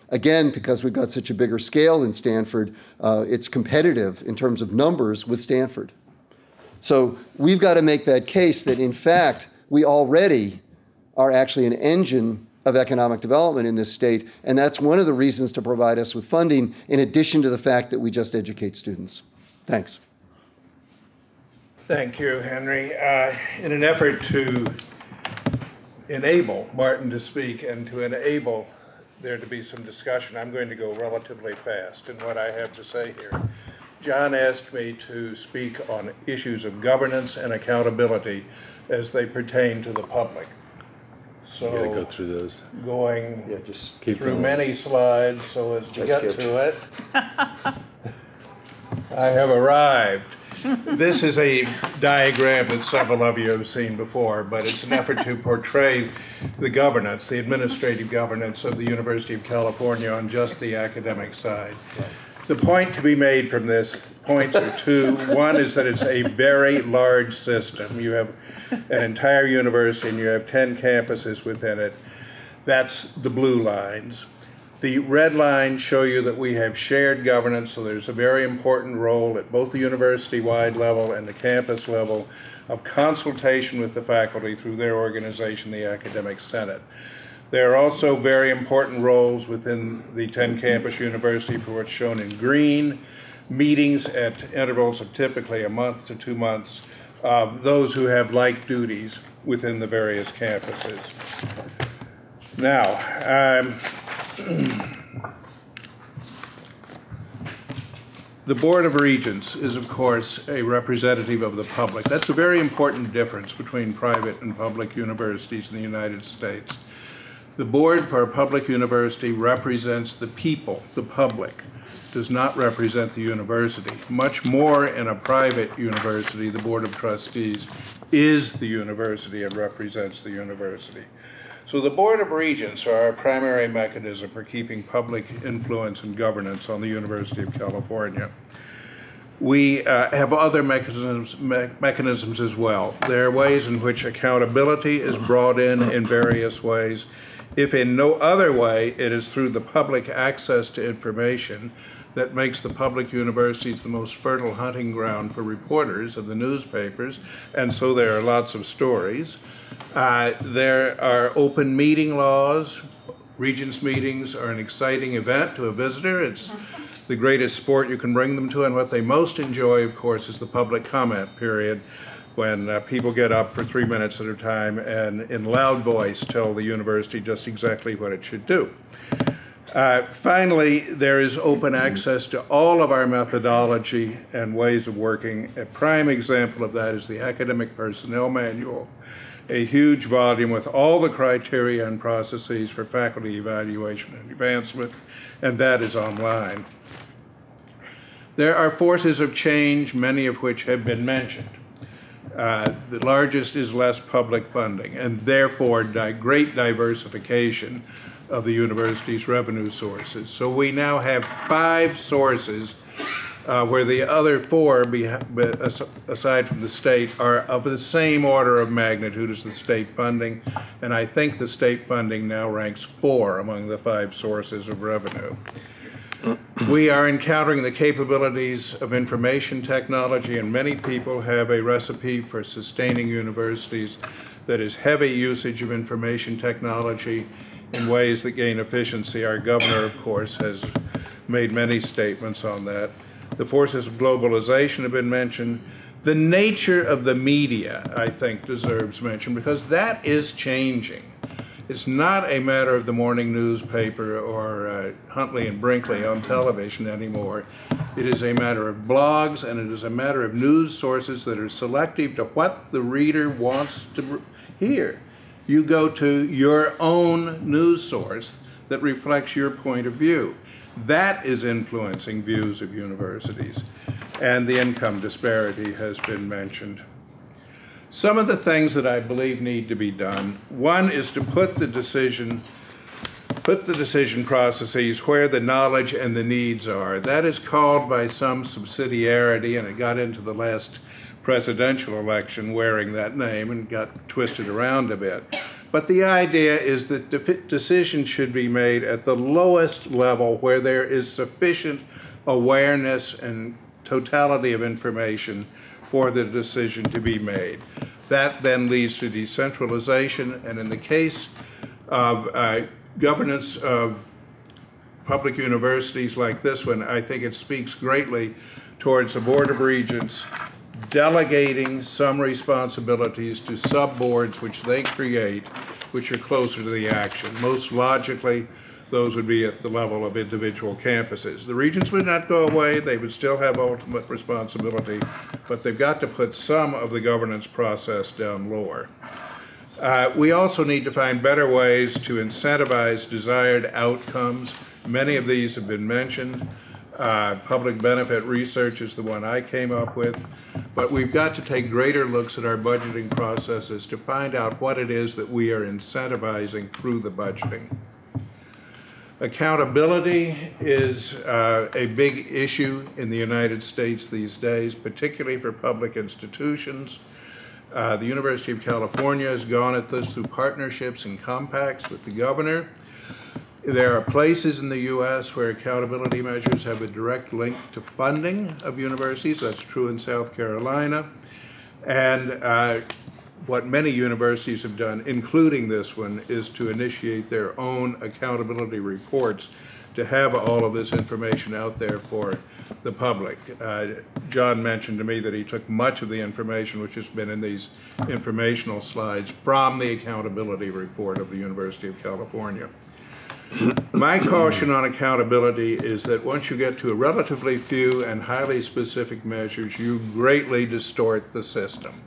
Again, because we've got such a bigger scale than Stanford, it's competitive in terms of numbers with Stanford. So we've got to make that case that, in fact, we already are actually an engine of economic development in this state, and that's one of the reasons to provide us with funding, in addition to the fact that we just educate students. Thanks. Thank you, Henry. In an effort to enable Martin to speak and to enable there to be some discussion, I'm going to go relatively fast in what I have to say here. John asked me to speak on issues of governance and accountability as they pertain to the public. So You gotta go through those. Going just keep through going. many slides so as to I get skipped. to it. I have arrived. This is a diagram that several of you have seen before, but it's an effort to portray the governance, the administrative governance of the University of California on just the academic side. The point to be made from this, points are two. One is that it's a very large system. You have an entire university and you have 10 campuses within it. That's the blue lines. The red lines show you that we have shared governance, so there's a very important role at both the university-wide level and the campus level of consultation with the faculty through their organization, the Academic Senate. There are also very important roles within the 10 campus university for what's shown in green, meetings at intervals of typically a month to 2 months, those who have like duties within the various campuses. Now, the Board of Regents is, of course, a representative of the public. That's a very important difference between private and public universities in the United States. The board for a public university represents the people, the public, does not represent the university. Much more in a private university, the Board of Trustees is the university and represents the university. So the Board of Regents are our primary mechanism for keeping public influence and governance on the University of California. We have other mechanisms as well. There are ways in which accountability is brought in various ways. If in no other way, it is through the public access to information that makes the public universities the most fertile hunting ground for reporters of the newspapers, and so there are lots of stories. There are open meeting laws. Regents meetings are an exciting event to a visitor. It's the greatest sport you can bring them to, and what they most enjoy, of course, is the public comment period, when people get up for 3 minutes at a time and in loud voice tell the university just exactly what it should do. Finally, there is open access to all of our methodology and ways of working. A prime example of that is the Academic Personnel Manual, a huge volume with all the criteria and processes for faculty evaluation and advancement, and that is online. There are forces of change, many of which have been mentioned. The largest is less public funding, and therefore great diversification of the university's revenue sources. So we now have 5 sources where the other four, aside from the state, are of the same order of magnitude as the state funding. And I think the state funding now ranks 4 among the 5 sources of revenue. We are encountering the capabilities of information technology, and many people have a recipe for sustaining universities that is heavy usage of information technology in ways that gain efficiency. Our governor, of course, has made many statements on that. The forces of globalization have been mentioned. The nature of the media, I think, deserves mention, because that is changing. It's not a matter of the morning newspaper or Huntley and Brinkley on television anymore. It is a matter of blogs, and it is a matter of news sources that are selective to what the reader wants to hear. You go to your own news source that reflects your point of view. That is influencing views of universities. And the income disparity has been mentioned. Some of the things that I believe need to be done, one is to put the decision processes where the knowledge and the needs are. That is called by some subsidiarity, and it got into the last presidential election wearing that name and got twisted around a bit. But the idea is that decisions should be made at the lowest level where there is sufficient awareness and totality of information for the decision to be made. That then leads to decentralization, and in the case of governance of public universities like this one, I think it speaks greatly towards the Board of Regents delegating some responsibilities to sub-boards which they create, which are closer to the action. Most logically, those would be at the level of individual campuses. The regents would not go away. They would still have ultimate responsibility, but they've got to put some of the governance process down lower. We also need to find better ways to incentivize desired outcomes. Many of these have been mentioned. Public benefit research is the one I came up with. But we've got to take greater looks at our budgeting processes to find out what it is that we are incentivizing through the budgeting. Accountability is a big issue in the United States these days, particularly for public institutions. The University of California has gone at this through partnerships and compacts with the governor. There are places in the U.S. where accountability measures have a direct link to funding of universities. That's true in South Carolina. And what many universities have done, including this one, is to initiate their own accountability reports to have all of this information out there for the public. John mentioned to me that he took much of the information which has been in these informational slides from the accountability report of the University of California. My caution on accountability is that once you get to a relatively few and highly specific measures, you greatly distort the system,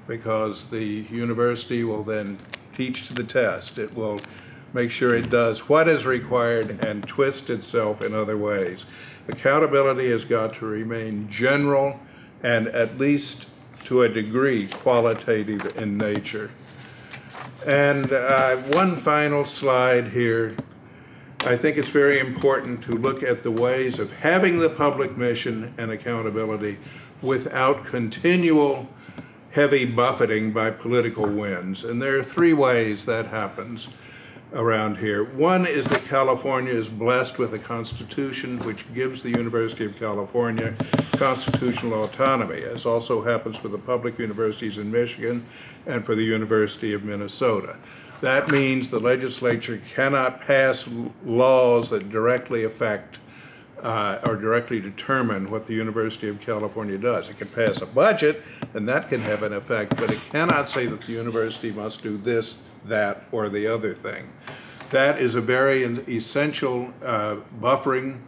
because the university will then teach to the test. It will make sure it does what is required and twist itself in other ways. Accountability has got to remain general and, at least to a degree, qualitative in nature. And one final slide here. I think it's very important to look at the ways of having the public mission and accountability without continual heavy buffeting by political winds. And there are 3 ways that happens around here. One is that California is blessed with a constitution which gives the University of California constitutional autonomy, as also happens for the public universities in Michigan and for the University of Minnesota. That means the legislature cannot pass laws that directly affect or directly determine what the University of California does. It can pass a budget, and that can have an effect, but it cannot say that the university must do this, that, or the other thing. That is a very essential buffering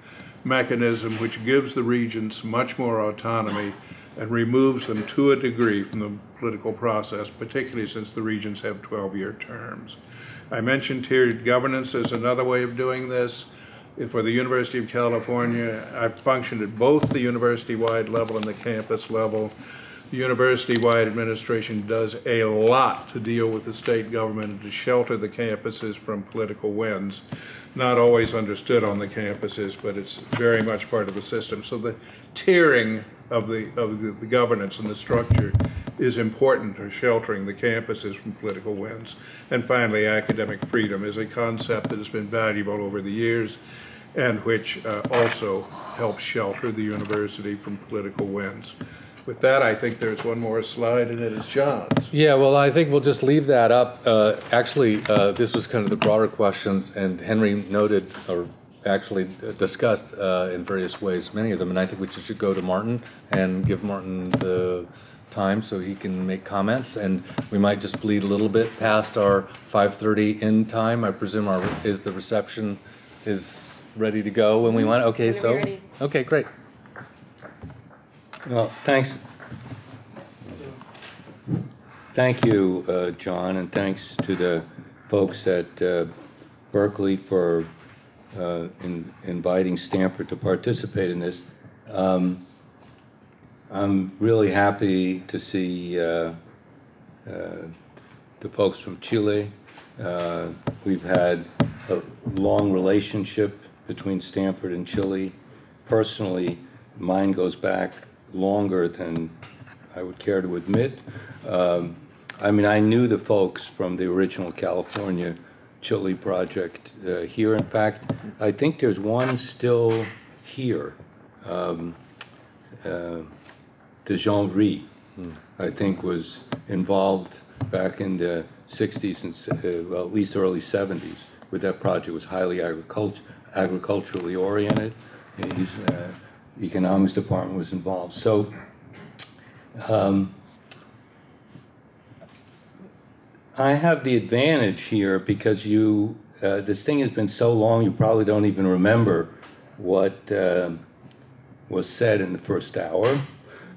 mechanism which gives the regents much more autonomy and removes them to a degree from the political process, particularly since the regents have 12-year terms. I mentioned tiered governance as another way of doing this. For the University of California, I've functioned at both the university-wide level and the campus level. The university-wide administration does a lot to deal with the state government and to shelter the campuses from political winds. not always understood on the campuses, but it's very much part of the system. So the tiering of the governance and the structure is important for sheltering the campuses from political winds. And finally, academic freedom is a concept that has been valuable over the years and which also helps shelter the university from political winds. With that, I think there's one more slide, and it is John's. Yeah, well, I think we'll just leave that up. Actually, this was kind of the broader questions, and Henry noted, or actually discussed in various ways, many of them, and I think we should go to Martin and give Martin the time so he can make comments, and we might just bleed a little bit past our 5:30 in time. I presume the reception is ready to go when we want. Okay, so okay, great. Well, thanks. Thank you, John, and thanks to the folks at Berkeley for inviting Stanford to participate in this. I'm really happy to see the folks from Chile. We've had a long relationship between Stanford and Chile. Personally, mine goes back longer than I would care to admit. I mean, I knew the folks from the original California Chile project here. In fact, I think there's one still here. De Jean-Ry, I think, was involved back in the 60s and well, at least early 70s with that project. It was highly agriculturally oriented. His economics department was involved. So I have the advantage here because this thing has been so long, you probably don't even remember what was said in the first hour.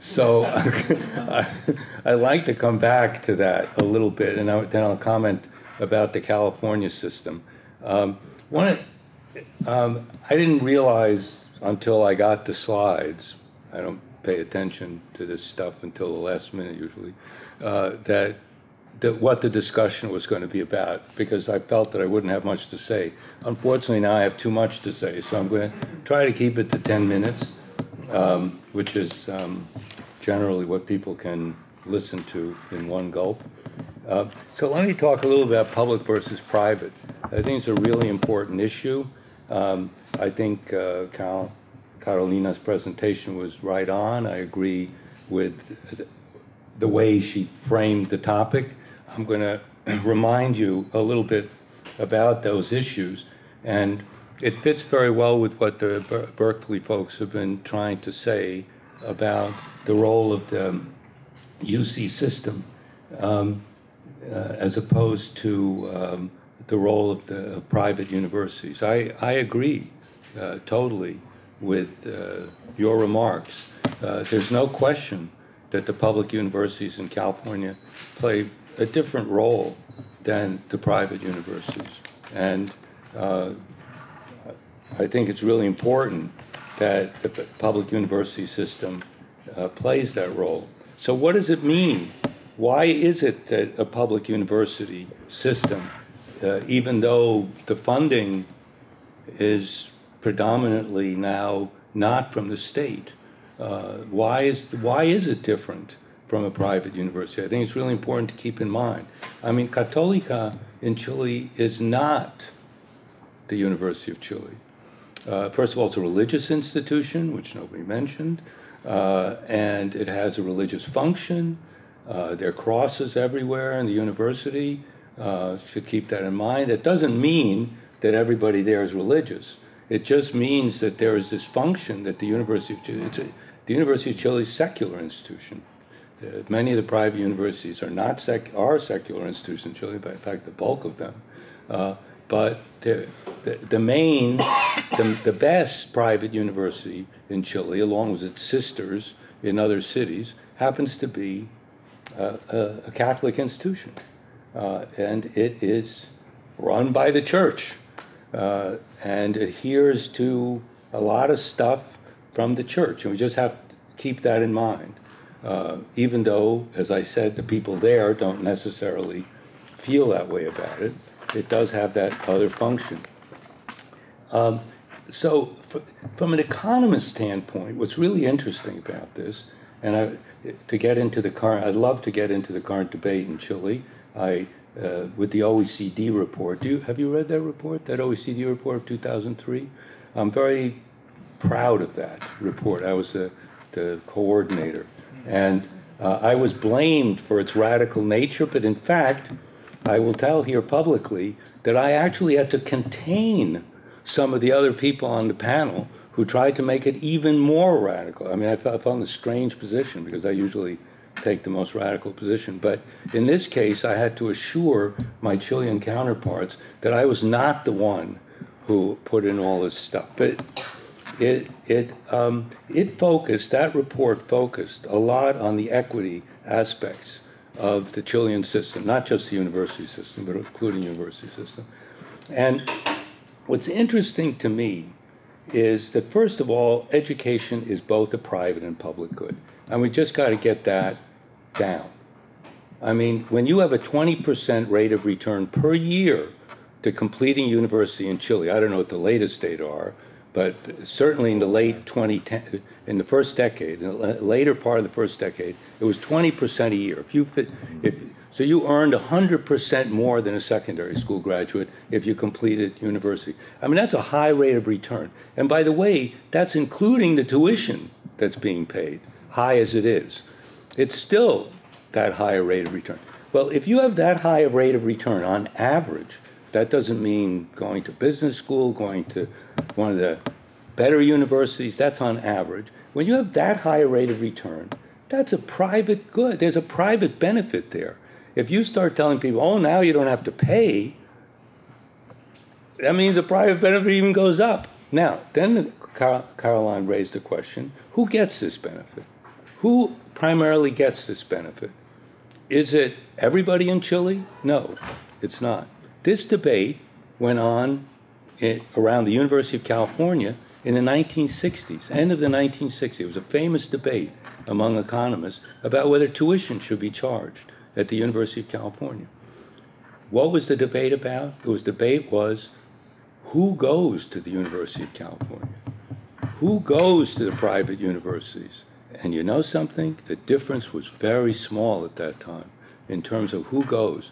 So I like to come back to that a little bit, and then I'll comment about the California system. I didn't realize until I got the slides, I don't pay attention to this stuff until the last minute usually, that what the discussion was going to be about, because I felt that I wouldn't have much to say. Unfortunately, now I have too much to say, so I'm going to try to keep it to 10 minutes, which is generally what people can listen to in one gulp. So let me talk a little about public versus private. I think it's a really important issue. I think Carolina's presentation was right on. I agree with the way she framed the topic. I'm going to remind you a little bit about those issues, and it fits very well with what the Berkeley folks have been trying to say about the role of the UC system as opposed to the role of the private universities. I agree totally with your remarks. There's no question that the public universities in California play a different role than the private universities. And I think it's really important that the public university system plays that role. So what does it mean? Why is it that a public university system, even though the funding is predominantly now not from the state, why is it different from a private university? I think it's really important to keep in mind. I mean, Católica in Chile is not the University of Chile. First of all, it's a religious institution, which nobody mentioned, and it has a religious function. There are crosses everywhere in the university. Should keep that in mind. It doesn't mean that everybody there is religious. It just means that there is this function that the University of Chile, the University of Chile is a secular institution. Many of the private universities are secular institutions in Chile, in fact, the bulk of them. But the best private university in Chile, along with its sisters in other cities, happens to be a Catholic institution. And it is run by the church and adheres to a lot of stuff from the church. And we just have to keep that in mind. Even though, as I said, the people there don't necessarily feel that way about it, it does have that other function. So from an economist standpoint, what's really interesting about this, and to get into the current, I'd love to get into the current debate in Chile. With the OECD report, have you read that report, that OECD report of 2003? I'm very proud of that report. I was the coordinator. And I was blamed for its radical nature, but in fact, I will tell here publicly that I actually had to contain some of the other people on the panel who tried to make it even more radical. I mean, I found a strange position because I usually take the most radical position. But in this case, I had to assure my Chilean counterparts that I was not the one who put in all this stuff. But that report focused a lot on the equity aspects of the Chilean system, not just the university system, but including the university system. And what's interesting to me is that, first of all, education is both a private and public good. And we just got to get that down. I mean, when you have a 20% rate of return per year to completing university in Chile, I don't know what the latest data are, but certainly in the late 2010, in the first decade, in the later part of the first decade, it was 20% a year. So you earned 100% more than a secondary school graduate if you completed university. I mean, that's a high rate of return. And by the way, that's including the tuition that's being paid, high as it is. It's still that higher rate of return. Well, if you have that high a rate of return on average, that doesn't mean going to business school, going to one of the better universities, that's on average. When you have that high a rate of return, that's a private good. There's a private benefit there. If you start telling people, oh, now you don't have to pay, that means the private benefit even goes up. Now, then Caroline raised the question, who gets this benefit? Who primarily gets this benefit? Is it everybody in Chile? No, it's not. This debate went on around the University of California in the 1960s, end of the 1960s. It was a famous debate among economists about whether tuition should be charged at the University of California. What was the debate about? Debate was who goes to the University of California? Who goes to the private universities? And you know something? The difference was very small at that time in terms of who goes.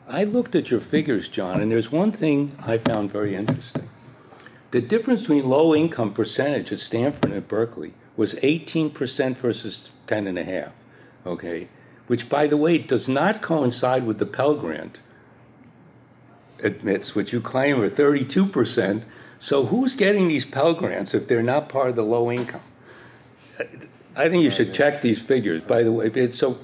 I looked at your figures, John, and there's one thing I found very interesting. The difference between low income percentage at Stanford and at Berkeley was 18% versus 10.5%, okay? Which, by the way, does not coincide with the Pell Grant admits, which you claim are 32%. So who's getting these Pell Grants if they're not part of the low income? I think you should check these figures, by the way. So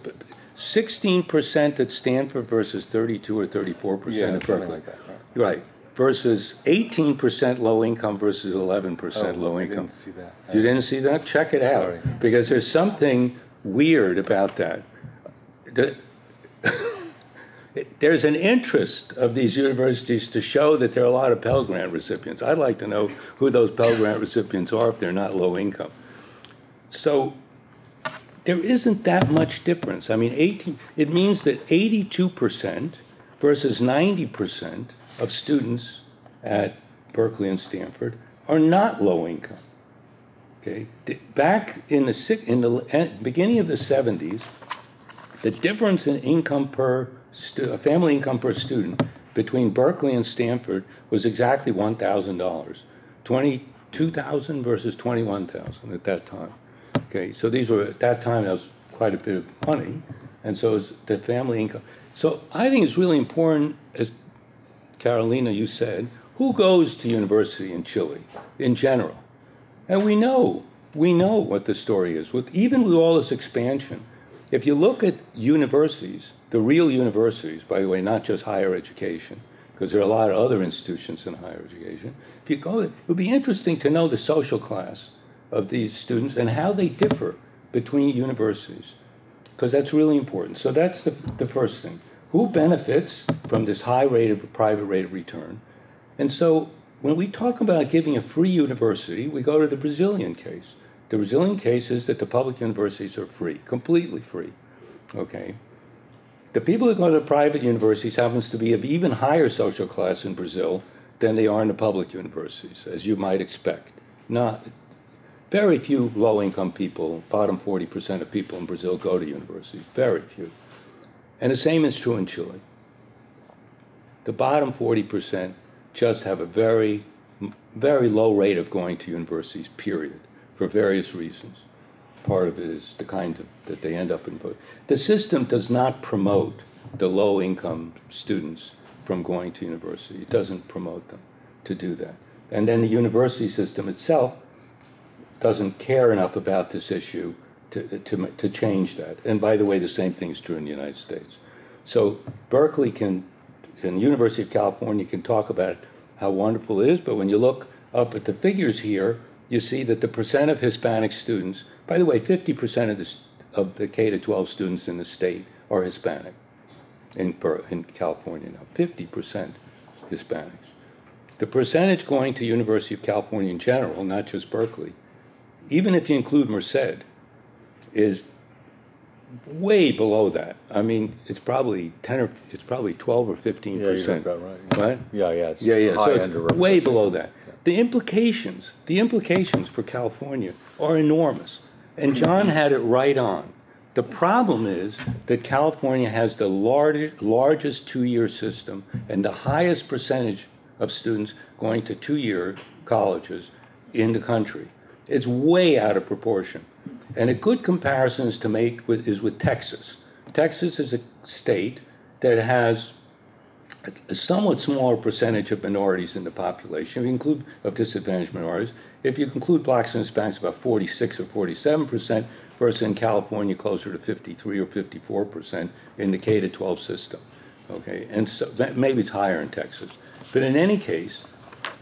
16% at Stanford versus 32 or 34% at Berkeley. Like that, right. Versus 18% low income versus 11% low income. I didn't see that. You didn't see that? Check it out. Sorry. Because there's something weird about that. There's an interest of these universities to show that there are a lot of Pell Grant recipients. I'd like to know who those Pell Grant recipients are if they're not low income. So there isn't that much difference. I mean, it means that 82% versus 90% of students at Berkeley and Stanford are not low income. Okay, back in the beginning of the 70s, the difference in income per family income per student between Berkeley and Stanford was exactly $1,000, $22,000 versus $21,000 at that time. Okay, so these were at that time that was quite a bit of money, and so is the family income. So I think it's really important, as Carolina, you said, who goes to university in Chile in general, and we know what the story is. Even with all this expansion, if you look at universities, the real universities, by the way, not just higher education, because there are a lot of other institutions in higher education. If you go, it would be interesting to know the social class of these students and how they differ between universities, because that's really important. So that's the first thing. Who benefits from this high rate of private rate of return? And so when we talk about giving a free university, we go to the Brazilian case. The Brazilian case is that the public universities are free, completely free, okay? The people who go to private universities happens to be of even higher social class in Brazil than they are in the public universities, as you might expect. Not very few low-income people, bottom 40% of people in Brazil go to universities, very few. And the same is true in Chile. The bottom 40% just have a very, very low rate of going to universities, period, for various reasons. Part of it is the kind that they end up in. The system does not promote the low-income students from going to university. It doesn't promote them to do that. And then the university system itself doesn't care enough about this issue to change that. And by the way, the same thing is true in the United States. So Berkeley and the University of California can talk about how wonderful it is, but when you look up at the figures here, you see that the percent of Hispanic students, by the way, 50% of the K-12 students in the state are Hispanic in California now, 50% Hispanics. The percentage going to University of California in general, not just Berkeley, even if you include Merced, is way below that. I mean, it's probably 12 or 15%. Yeah, you're about right. Yeah. Right? Yeah, it's So high it's way below that. Yeah. The implications for California are enormous. And John had it right on. The problem is that California has the largest two-year system and the highest percentage of students going to two-year colleges in the country. It's way out of proportion. And a good comparison is to make is with Texas. Texas is a state that has a somewhat smaller percentage of minorities in the population, if you include of disadvantaged minorities. If you include blacks and Hispanics, about 46 or 47%, versus in California closer to 53 or 54% in the K-12 system. Okay, and so maybe it's higher in Texas. But in any case,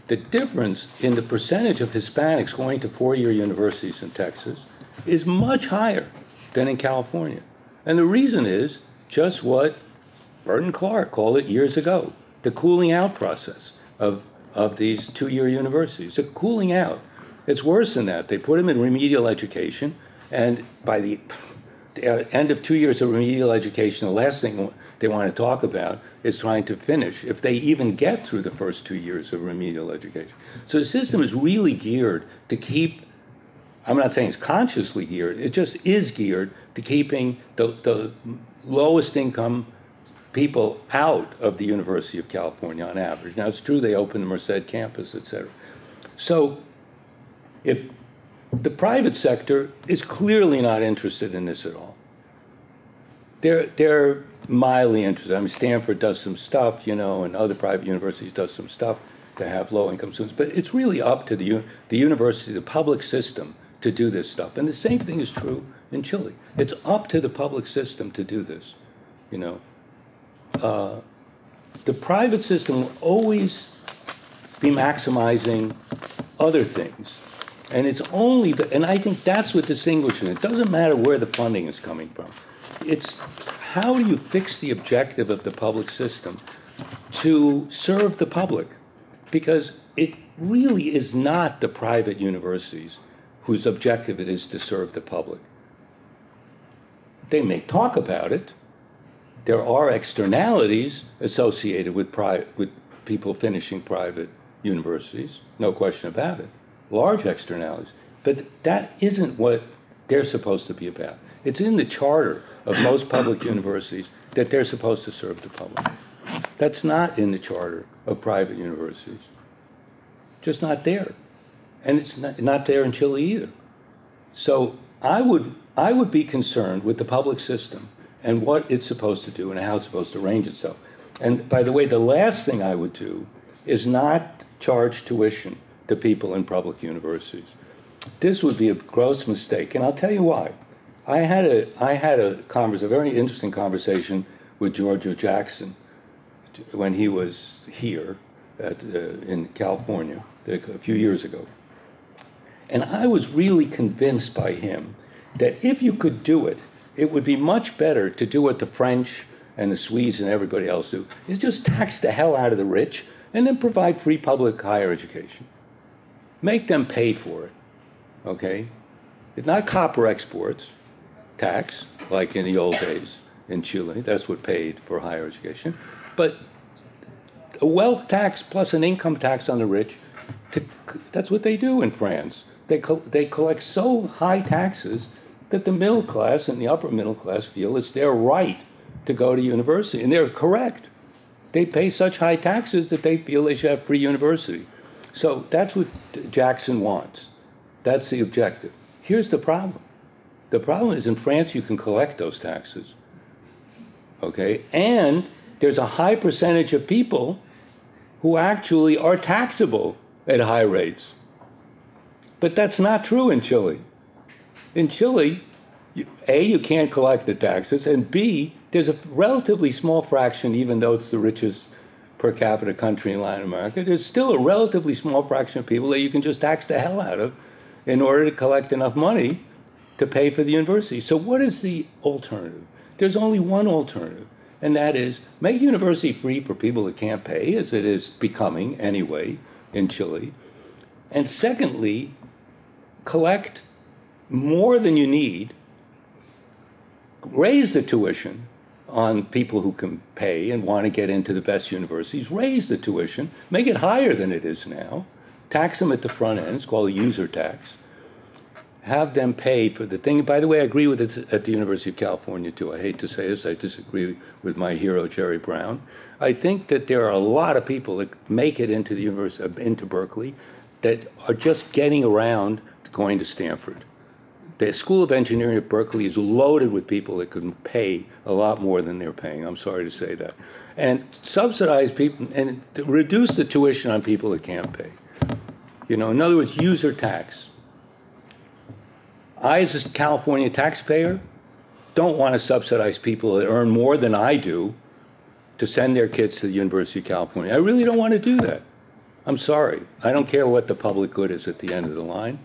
the difference in the percentage of Hispanics going to four-year universities in Texas is much higher than in California. And the reason is just what Burton Clark called it years ago, the cooling out process of these two-year universities. The cooling out. It's worse than that. They put them in remedial education, and by the end of 2 years of remedial education, the last thing they want to talk about is trying to finish, if they even get through the first 2 years of remedial education. So the system is really geared to keep, I'm not saying it's consciously geared, it just is geared to keeping the lowest income people out of the University of California on average. Now, it's true they opened the Merced campus, et cetera. So if the private sector is clearly not interested in this at all. They're mildly interested. I mean, Stanford does some stuff, and other private universities does some stuff to have low-income students. But it's really up to the university, the public system, to do this stuff. And the same thing is true in Chile. It's up to the public system to do this, The private system will always be maximizing other things. And it's only, and I think that's what distinguishes it. It doesn't matter where the funding is coming from. It's how do you fix the objective of the public system to serve the public? Because it really is not the private universities whose objective it is to serve the public. They may talk about it. There are externalities associated with people finishing private universities, no question about it. Large externalities, but that isn't what they're supposed to be about. It's in the charter of most public universities that they're supposed to serve the public. That's not in the charter of private universities. Just not there. And it's not there in Chile either. So I would be concerned with the public system and what it's supposed to do and how it's supposed to arrange itself. And by the way, the last thing I would do is not charge tuition to people in public universities. This would be a gross mistake, and I'll tell you why. I had a very interesting conversation with Giorgio Jackson when he was here in California a few years ago. And I was really convinced by him that if you could do it, it would be much better to do what the French and the Swedes and everybody else do, is just tax the hell out of the rich and then provide free public higher education. Make them pay for it, okay? It's not copper exports tax, like in the old days in Chile. That's what paid for higher education. But a wealth tax plus an income tax on the rich. That's what they do in France. They collect so high taxes that the middle class and the upper middle class feel it's their right to go to university. And they're correct. They pay such high taxes that they feel they should have free university. So that's what Jackson wants. That's the objective. Here's the problem. The problem is in France you can collect those taxes. Okay? And there's a high percentage of people who actually are taxable at high rates. But that's not true in Chile. In Chile, A, you can't collect the taxes, and B, there's a relatively small fraction, even though it's the richest per capita country in Latin America, there's still a relatively small fraction of people that you can just tax the hell out of in order to collect enough money to pay for the university. So what is the alternative? There's only one alternative, and that is make university free for people that can't pay, as it is becoming anyway in Chile. And secondly, collect more than you need, raise the tuition on people who can pay and want to get into the best universities, raise the tuition, make it higher than it is now, tax them at the front end, it's called a user tax, have them pay for the thing. By the way, I agree with this at the University of California too. I hate to say this, I disagree with my hero, Jerry Brown. I think that there are a lot of people that make it into the university, into Berkeley, that are just getting around to going to Stanford. The School of Engineering at Berkeley is loaded with people that can pay a lot more than they're paying. I'm sorry to say that. And subsidize people and to reduce the tuition on people that can't pay. You know, in other words, user tax. I, as a California taxpayer, don't want to subsidize people that earn more than I do to send their kids to the University of California. I really don't want to do that. I'm sorry. I don't care what the public good is at the end of the line.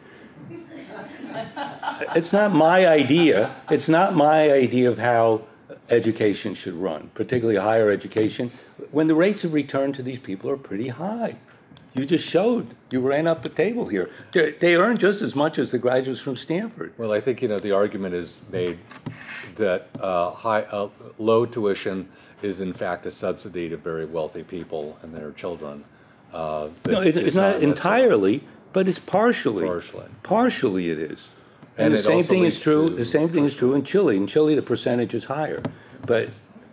It's not my idea. It's not my idea of how education should run, particularly higher education, when the rates of return to these people are pretty high. You just showed. You ran up the table here. They earn just as much as the graduates from Stanford. Well, I think, you know, the argument is made that low tuition is in fact a subsidy to very wealthy people and their children. No, it's not entirely, but it's partially. Partially. Partially it is. And the same thing is true. The same thing is true in Chile. In Chile, the percentage is higher. But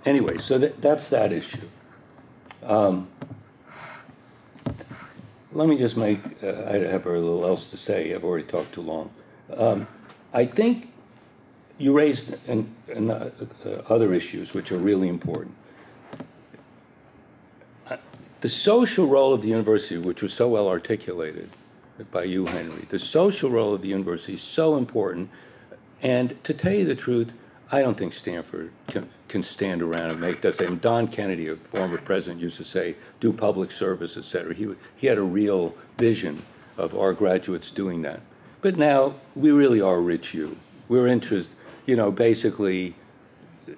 anyway, so that's that issue. Let me just make. I have very little else to say. I've already talked too long. I think you raised other issues which are really important. The social role of the university, which was so well articulated by you, Henry, the social role of the university is so important. And to tell you the truth, I don't think Stanford can stand around and make that same. Don Kennedy, a former president, used to say, do public service, et cetera. He had a real vision of our graduates doing that. But now we really are rich you. We're interested, you know, basically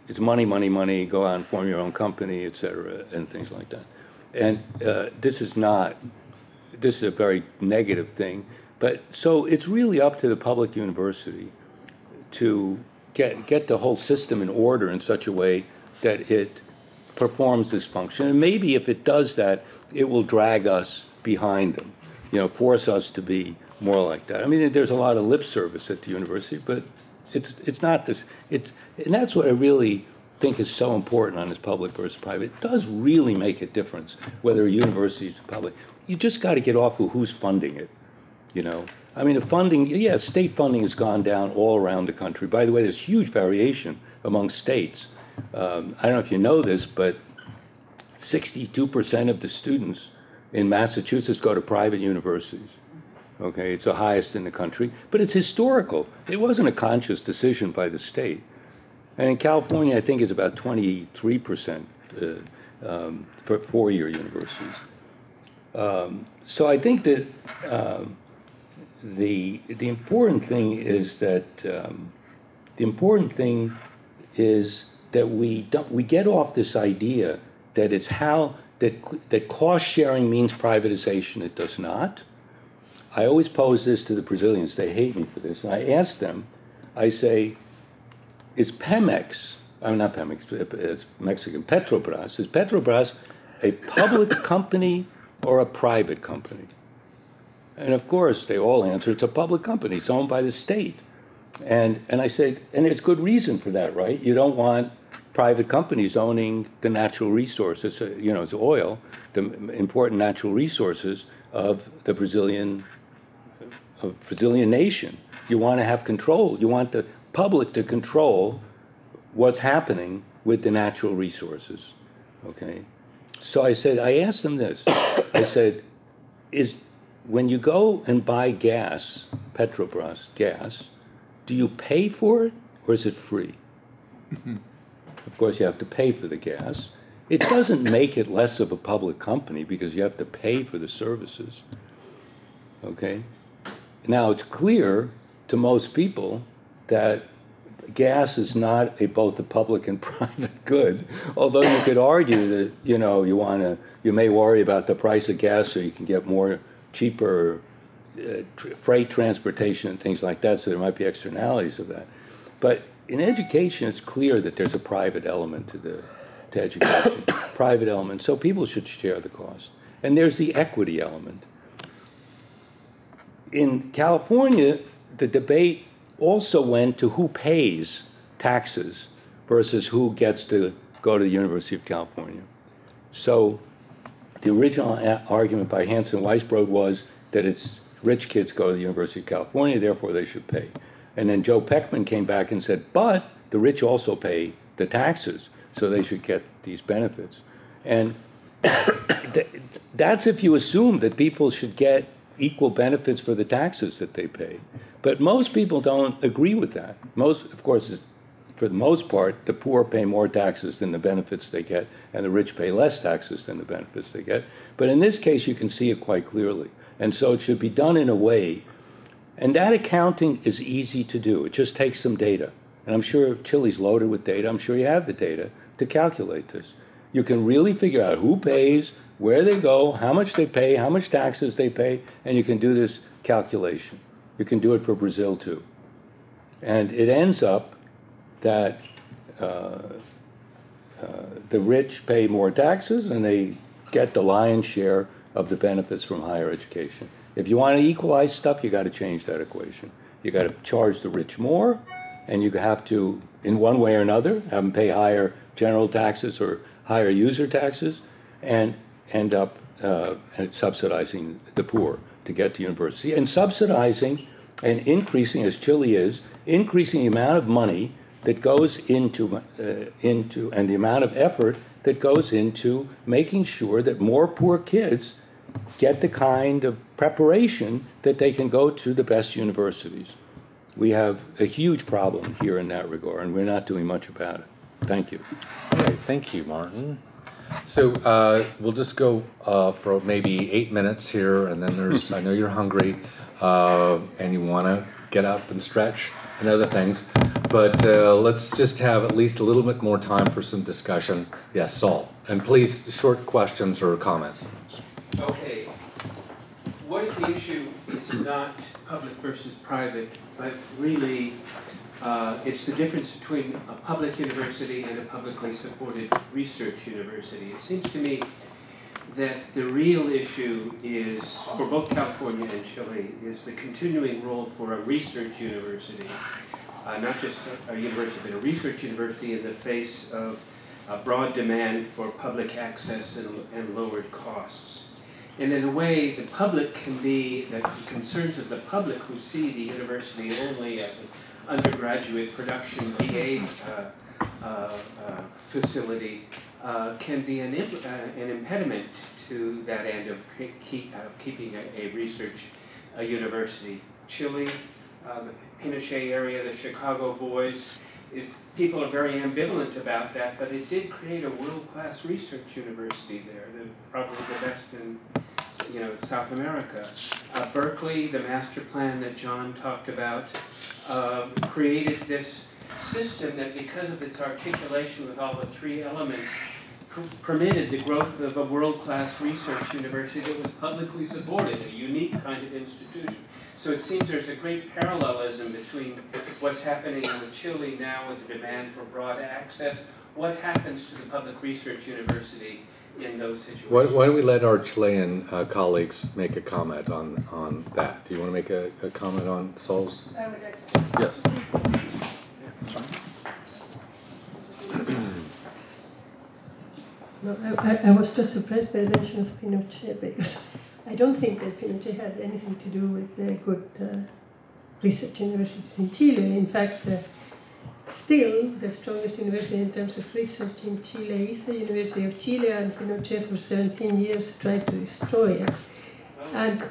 it's money, money, money, go out and form your own company, et cetera, and things like that. And this is a very negative thing. But so it's really up to the public university to get the whole system in order in such a way that it performs this function. And maybe if it does that, it will drag us behind them, you know, force us to be more like that. I mean, there's a lot of lip service at the university, but it's not this. And that's what I really think is so important on this public versus private. It does really make a difference whether a university is public. You just got to get off of who's funding it, you know. I mean, the funding, yeah, state funding has gone down all around the country. By the way, there's huge variation among states. I don't know if you know this, but 62% of the students in Massachusetts go to private universities. Okay, it's the highest in the country, but it's historical. It wasn't a conscious decision by the state. And in California, I think it's about 23% for four-year universities. So I think that the important thing is that we get off this idea that it's that cost sharing means privatization. It does not. I always pose this to the Brazilians. They hate me for this, and I ask them. I say, is Pemex? I'm not Pemex. It's Mexican. Petrobras. Is Petrobras a public company or a private company? And of course, they all answer, it's a public company. It's owned by the state. And I said, and there's good reason for that, right? You don't want private companies owning the natural resources, you know, it's oil, the important natural resources of the Brazilian nation. You want to have control. You want the public to control what's happening with the natural resources, okay? So I said, I asked them this. I said, when you go and buy gas, Petrobras gas, do you pay for it or is it free? Of course, you have to pay for the gas. It doesn't make it less of a public company because you have to pay for the services, okay? Now, it's clear to most people that gas is not both a public and private good, although you could argue that, you know, you may worry about the price of gas so you can get more cheaper freight transportation and things like that, so there might be externalities of that. But in education, it's clear that there's a private element to education, private element, so people should share the cost. And there's the equity element. In California, the debate also went to who pays taxes versus who gets to go to the University of California. So the original argument by Hanson Weisbrod was that it's rich kids go to the University of California, therefore they should pay. And then Joe Peckman came back and said, but the rich also pay the taxes, so they should get these benefits. And that's if you assume that people should get equal benefits for the taxes that they pay. But most people don't agree with that. Most, of course, for the most part, the poor pay more taxes than the benefits they get, and the rich pay less taxes than the benefits they get. But in this case, you can see it quite clearly. And so it should be done in a way, and that accounting is easy to do. It just takes some data. And I'm sure Chile's loaded with data. I'm sure you have the data to calculate this. You can really figure out who pays, where they go, how much they pay, how much taxes they pay, and you can do this calculation. You can do it for Brazil too. And it ends up that the rich pay more taxes and they get the lion's share of the benefits from higher education. If you want to equalize stuff, you got to change that equation. You got to charge the rich more, and you have to, in one way or another, have them pay higher general taxes or higher user taxes, and end up subsidizing the poor to get to university, and subsidizing and increasing, as Chile is, increasing the amount of money that goes into and the amount of effort that goes into making sure that more poor kids get the kind of preparation that they can go to the best universities. We have a huge problem here in that regard, and we're not doing much about it. Thank you. Okay, thank you, Martin. So we'll just go for maybe 8 minutes here, and then there's, I know you're hungry, and you want to get up and stretch and other things, but let's just have at least a little bit more time for some discussion. Yes, Saul, and please, short questions or comments. Okay, what if the issue is not public versus private, but really it's the difference between a public university and a publicly supported research university? It seems to me that the real issue is, for both California and Chile, is the continuing role for a research university, not just a university, but a research university in the face of a broad demand for public access and lowered costs. And in a way, the public can be, the concerns of the public who see the university only as an undergraduate production BA facility can be an impediment to that end of keeping a research university. Chile, the Pinochet area, the Chicago boys, people are very ambivalent about that, but it did create a world-class research university there, probably the best in South America. Berkeley, the master plan that John talked about, created this system that, because of its articulation with all the three elements, permitted the growth of a world-class research university that was publicly supported, a unique kind of institution. So it seems there's a great parallelism between what's happening with Chile now with the demand for broad access, what happens to the public research university in those situations? Why don't we let our Chilean colleagues make a comment on that? Do you want to make a comment on Saul's? I would like to. Yes. No, I was just surprised by the mention of Pinochet, because I don't think that Pinochet had anything to do with good research universities in Chile. In fact, still the strongest university in terms of research in Chile is the University of Chile, and Pinochet for 17 years tried to destroy it. And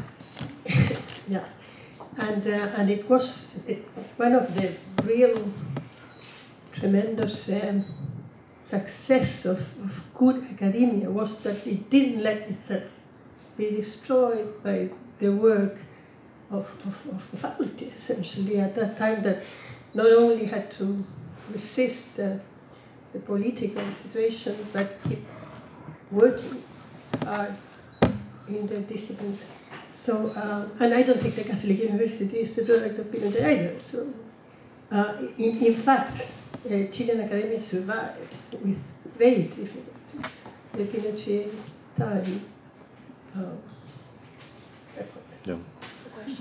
yeah, and it's one of the real tremendous success of good academia was that it didn't let itself be destroyed by the work of the faculty, essentially, at that time, that not only had to resist the political situation, but keep working hard in the disciplines. So, and I don't think the Catholic University is the product of Pinochet either. So, in fact, Chilean academia survived with great difficulty the Pinochet time. Yeah.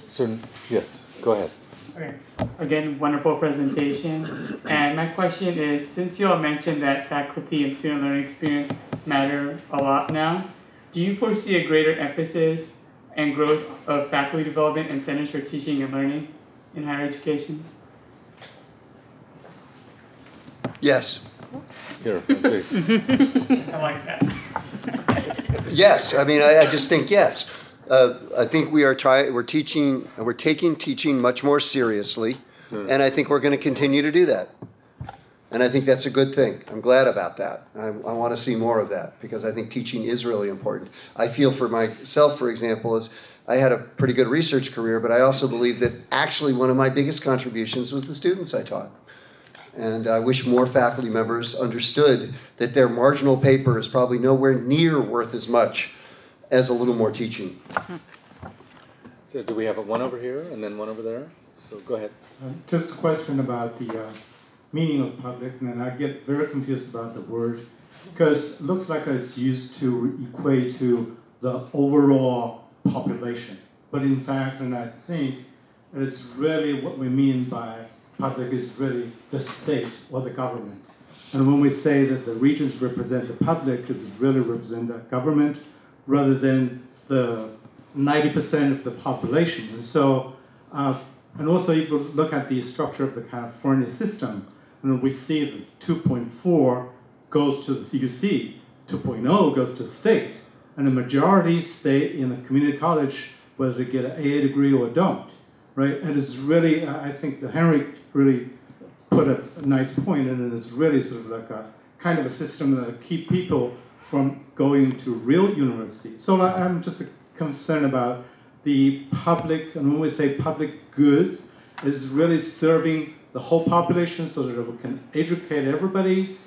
So, yes, go ahead. Okay. Again, wonderful presentation. And my question is, since you all mentioned that faculty and student learning experience matter a lot now, do you foresee a greater emphasis and growth of faculty development and centers for teaching and learning in higher education? Yes. Here, I like that. Yes, I mean, I just think yes. I think we're taking teaching much more seriously, and I think we're going to continue to do that. And I think that's a good thing. I'm glad about that. I want to see more of that, because I think teaching is really important. I feel for myself, for example, is I had a pretty good research career, but I also believe that actually one of my biggest contributions was the students I taught. And I wish more faculty members understood that their marginal paper is probably nowhere near worth as much as a little more teaching. So do we have one over here and then one over there? So go ahead. Just a question about the meaning of public, and then I get very confused about the word, because it looks like it's used to equate to the overall population. But in fact, and I think it's really what we mean by public is really the state or the government. And when we say that the regions represent the public, it's really represent the government rather than the 90% of the population. And so, and also if you look at the structure of the California system, and we see that 2.4 goes to the CUC, 2.0 goes to state, and the majority stay in a community college, whether they get an AA degree or don't, right? And it's really, I think that Henry really put a nice point in it. It's really sort of like a kind of a system that keep people from going to real university. So I'm just concerned about the public, and when we say public goods, is really serving the whole population so that we can educate everybody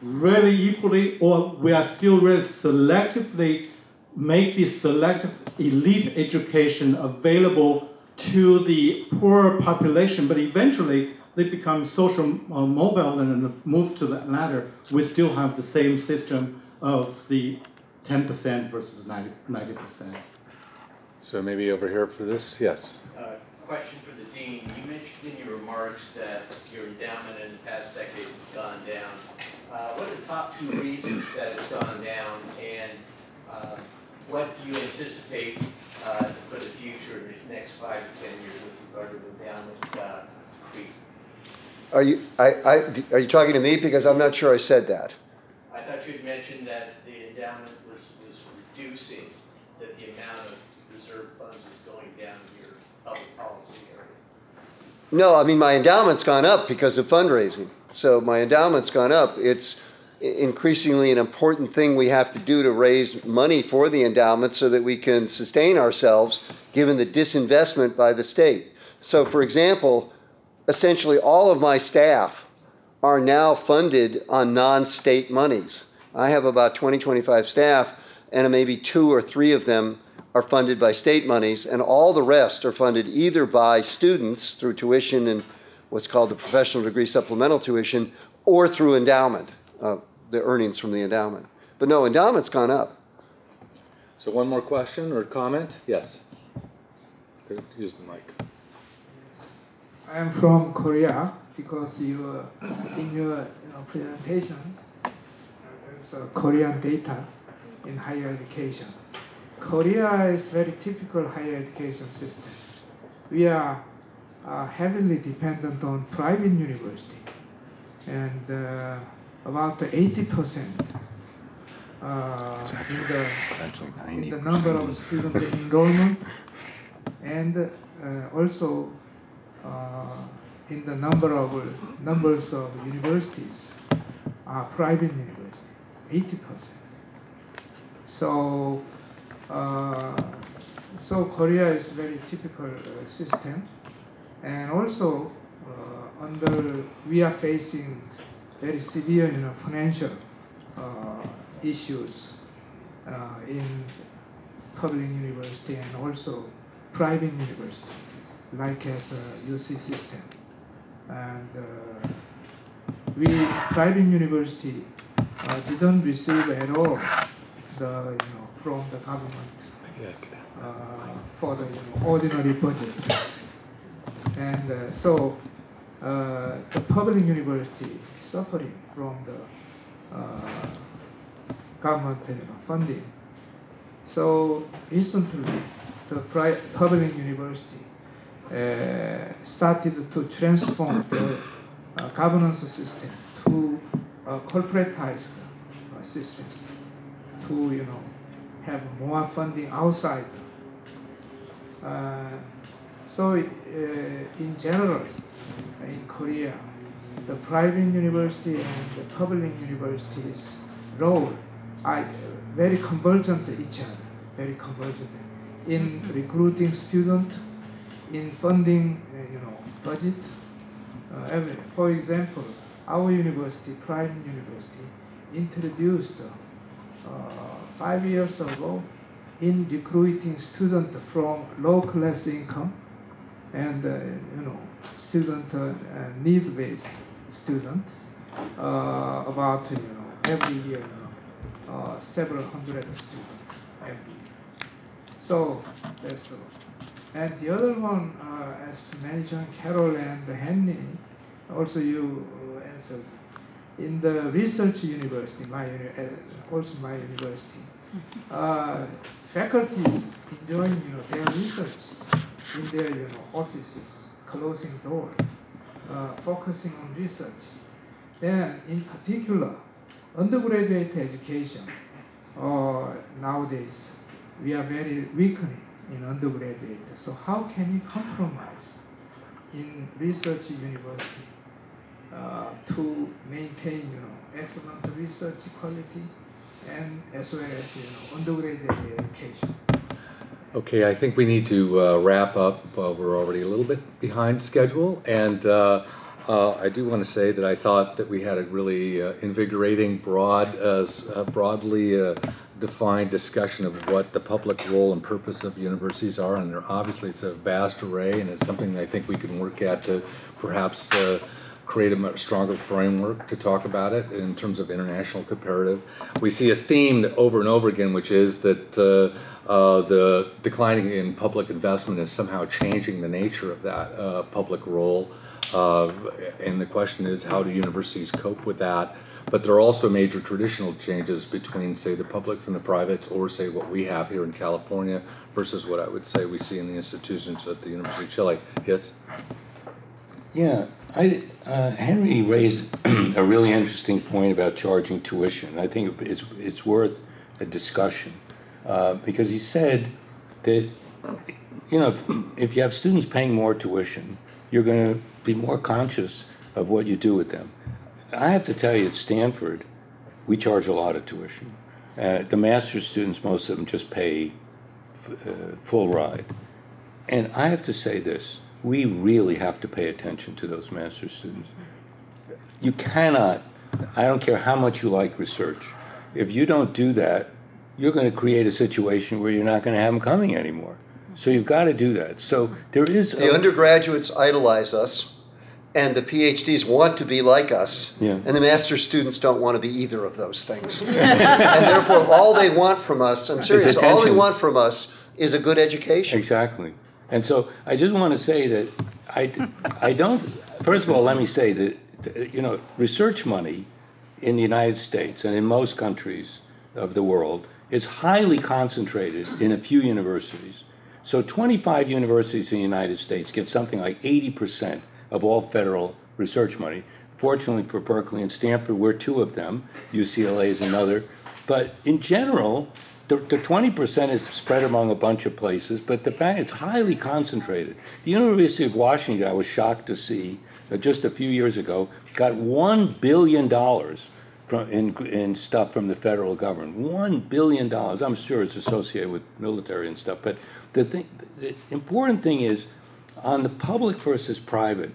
really equally, or we are still really selectively make the selective elite education available to the poorer population, but eventually they become social mobile and move to the latter. We still have the same system of the 10% versus 90%. So maybe over here for this, yes. Question for the Dean. You mentioned in your remarks that your endowment in the past decades has gone down. What are the top 2 reasons that it's gone down, and what do you anticipate for the future, the next 5 to 10 years with regard to the endowment creep? Are you talking to me? Because I'm not sure I said that. I thought you had mentioned that the endowment was reducing, that the amount of reserve funds was going down in your public policy area. No, I mean, my endowment's gone up because of fundraising. So my endowment's gone up. It's increasingly an important thing we have to do to raise money for the endowment so that we can sustain ourselves given the disinvestment by the state. So for example, essentially all of my staff are now funded on non-state monies. I have about 20, 25 staff, and maybe 2 or 3 of them are funded by state monies, and all the rest are funded either by students through tuition and what's called the professional degree supplemental tuition, or through endowment. the earnings from the endowment. But no, endowment's gone up. So one more question or comment? Yes. Use the mic. I am from Korea because in your presentation, there's Korean data in higher education. Korea is very typical higher education system. We are heavily dependent on private university, and about 80% in the number of student enrollment, and also in the numbers of universities are private universities, 80%. So Korea is very typical system, and also we are facing very severe financial issues in public university and also private university, like as a UC system. And private university didn't receive at all from the government for the ordinary budget. And so the public university is suffering from the government funding. So recently, the public university started to transform the governance system to a corporatized system, to have more funding outside. So in general, in Korea, the private university and the public universities' role are very convergent to each other, very convergent in recruiting students, in funding, budget, everything. For example, our university, private university, introduced 5 years ago in recruiting students from low-class income and student need-based student about every year several hundred students every year. So that's the one. And the other one, as mentioned, Carol and Henry, also you answered. In the research university, also my university, faculties enjoying their research in their offices, closing door, focusing on research. Then, in particular, undergraduate education. Nowadays, we are very weakening in undergraduate. So how can we compromise in research university to maintain excellent research quality and as well as undergraduate education? Okay, I think we need to wrap up. We're already a little bit behind schedule, and I do want to say that I thought that we had a really invigorating, broadly defined discussion of what the public role and purpose of universities are, and obviously it's a vast array, and it's something that I think we can work at to perhaps create a much stronger framework to talk about it in terms of international comparative. We see a theme over and over again, which is that the declining in public investment is somehow changing the nature of that public role. And the question is, how do universities cope with that? But there are also major traditional changes between, say, the publics and the privates, or say what we have here in California versus what I would say we see in the institutions at the University of Chile. Yes? Yeah, Henry raised a really interesting point about charging tuition. I think it's worth a discussion because he said that, if you have students paying more tuition, you're going to be more conscious of what you do with them. I have to tell you, at Stanford, we charge a lot of tuition. The master's students, most of them just pay full ride. And I have to say this, we really have to pay attention to those master's students. You cannot, I don't care how much you like research, if you don't do that, you're going to create a situation where you're not going to have them coming anymore. So you've got to do that. So there is the undergraduates idolize us, and the PhDs want to be like us, Yeah. and the master's students don't want to be either of those things. And therefore, all they want from us, I'm serious, all they want from us is a good education. Exactly. And so I just want to say that I don't, first of all, let me say that, you know, research money in the United States and in most countries of the world is highly concentrated in a few universities. So 25 universities in the United States get something like 80% of all federal research money. Fortunately for Berkeley and Stanford, we're two of them. UCLA is another. But in general, the 20% is spread among a bunch of places, but the fact it's highly concentrated. The University of Washington, I was shocked to see, just a few years ago, got $1 billion in stuff from the federal government. $1 billion. I'm sure it's associated with military and stuff, but the important thing is, on the public versus private,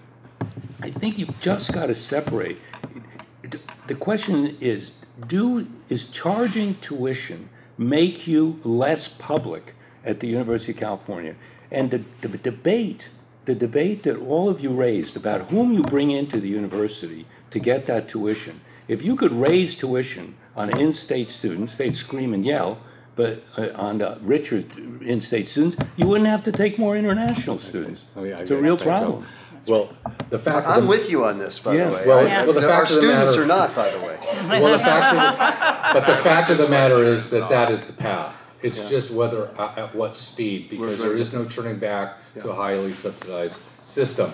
I think you've just got to separate. The question is charging tuition make you less public at the University of California? And the debate that all of you raised about whom you bring into the university to get that tuition, if you could raise tuition on in-state students, they'd scream and yell, but on the richer in-state students, you wouldn't have to take more international students. Oh, yeah, it's a real problem. Well, the fact I'm with you on this, by the way. Well, the fact our of the students matter, are not, by the way. Well, but the fact of the matter is that is the path. It's just whether at what speed, because there is no turning back to a highly subsidized system.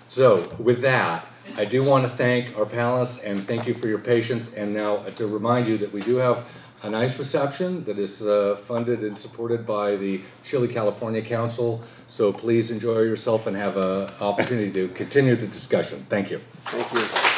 So with that, I do want to thank our panelists and thank you for your patience. And now to remind you that we do have a nice reception that is funded and supported by the Chile-California Council. So please enjoy yourself and have an opportunity to continue the discussion. Thank you. Thank you.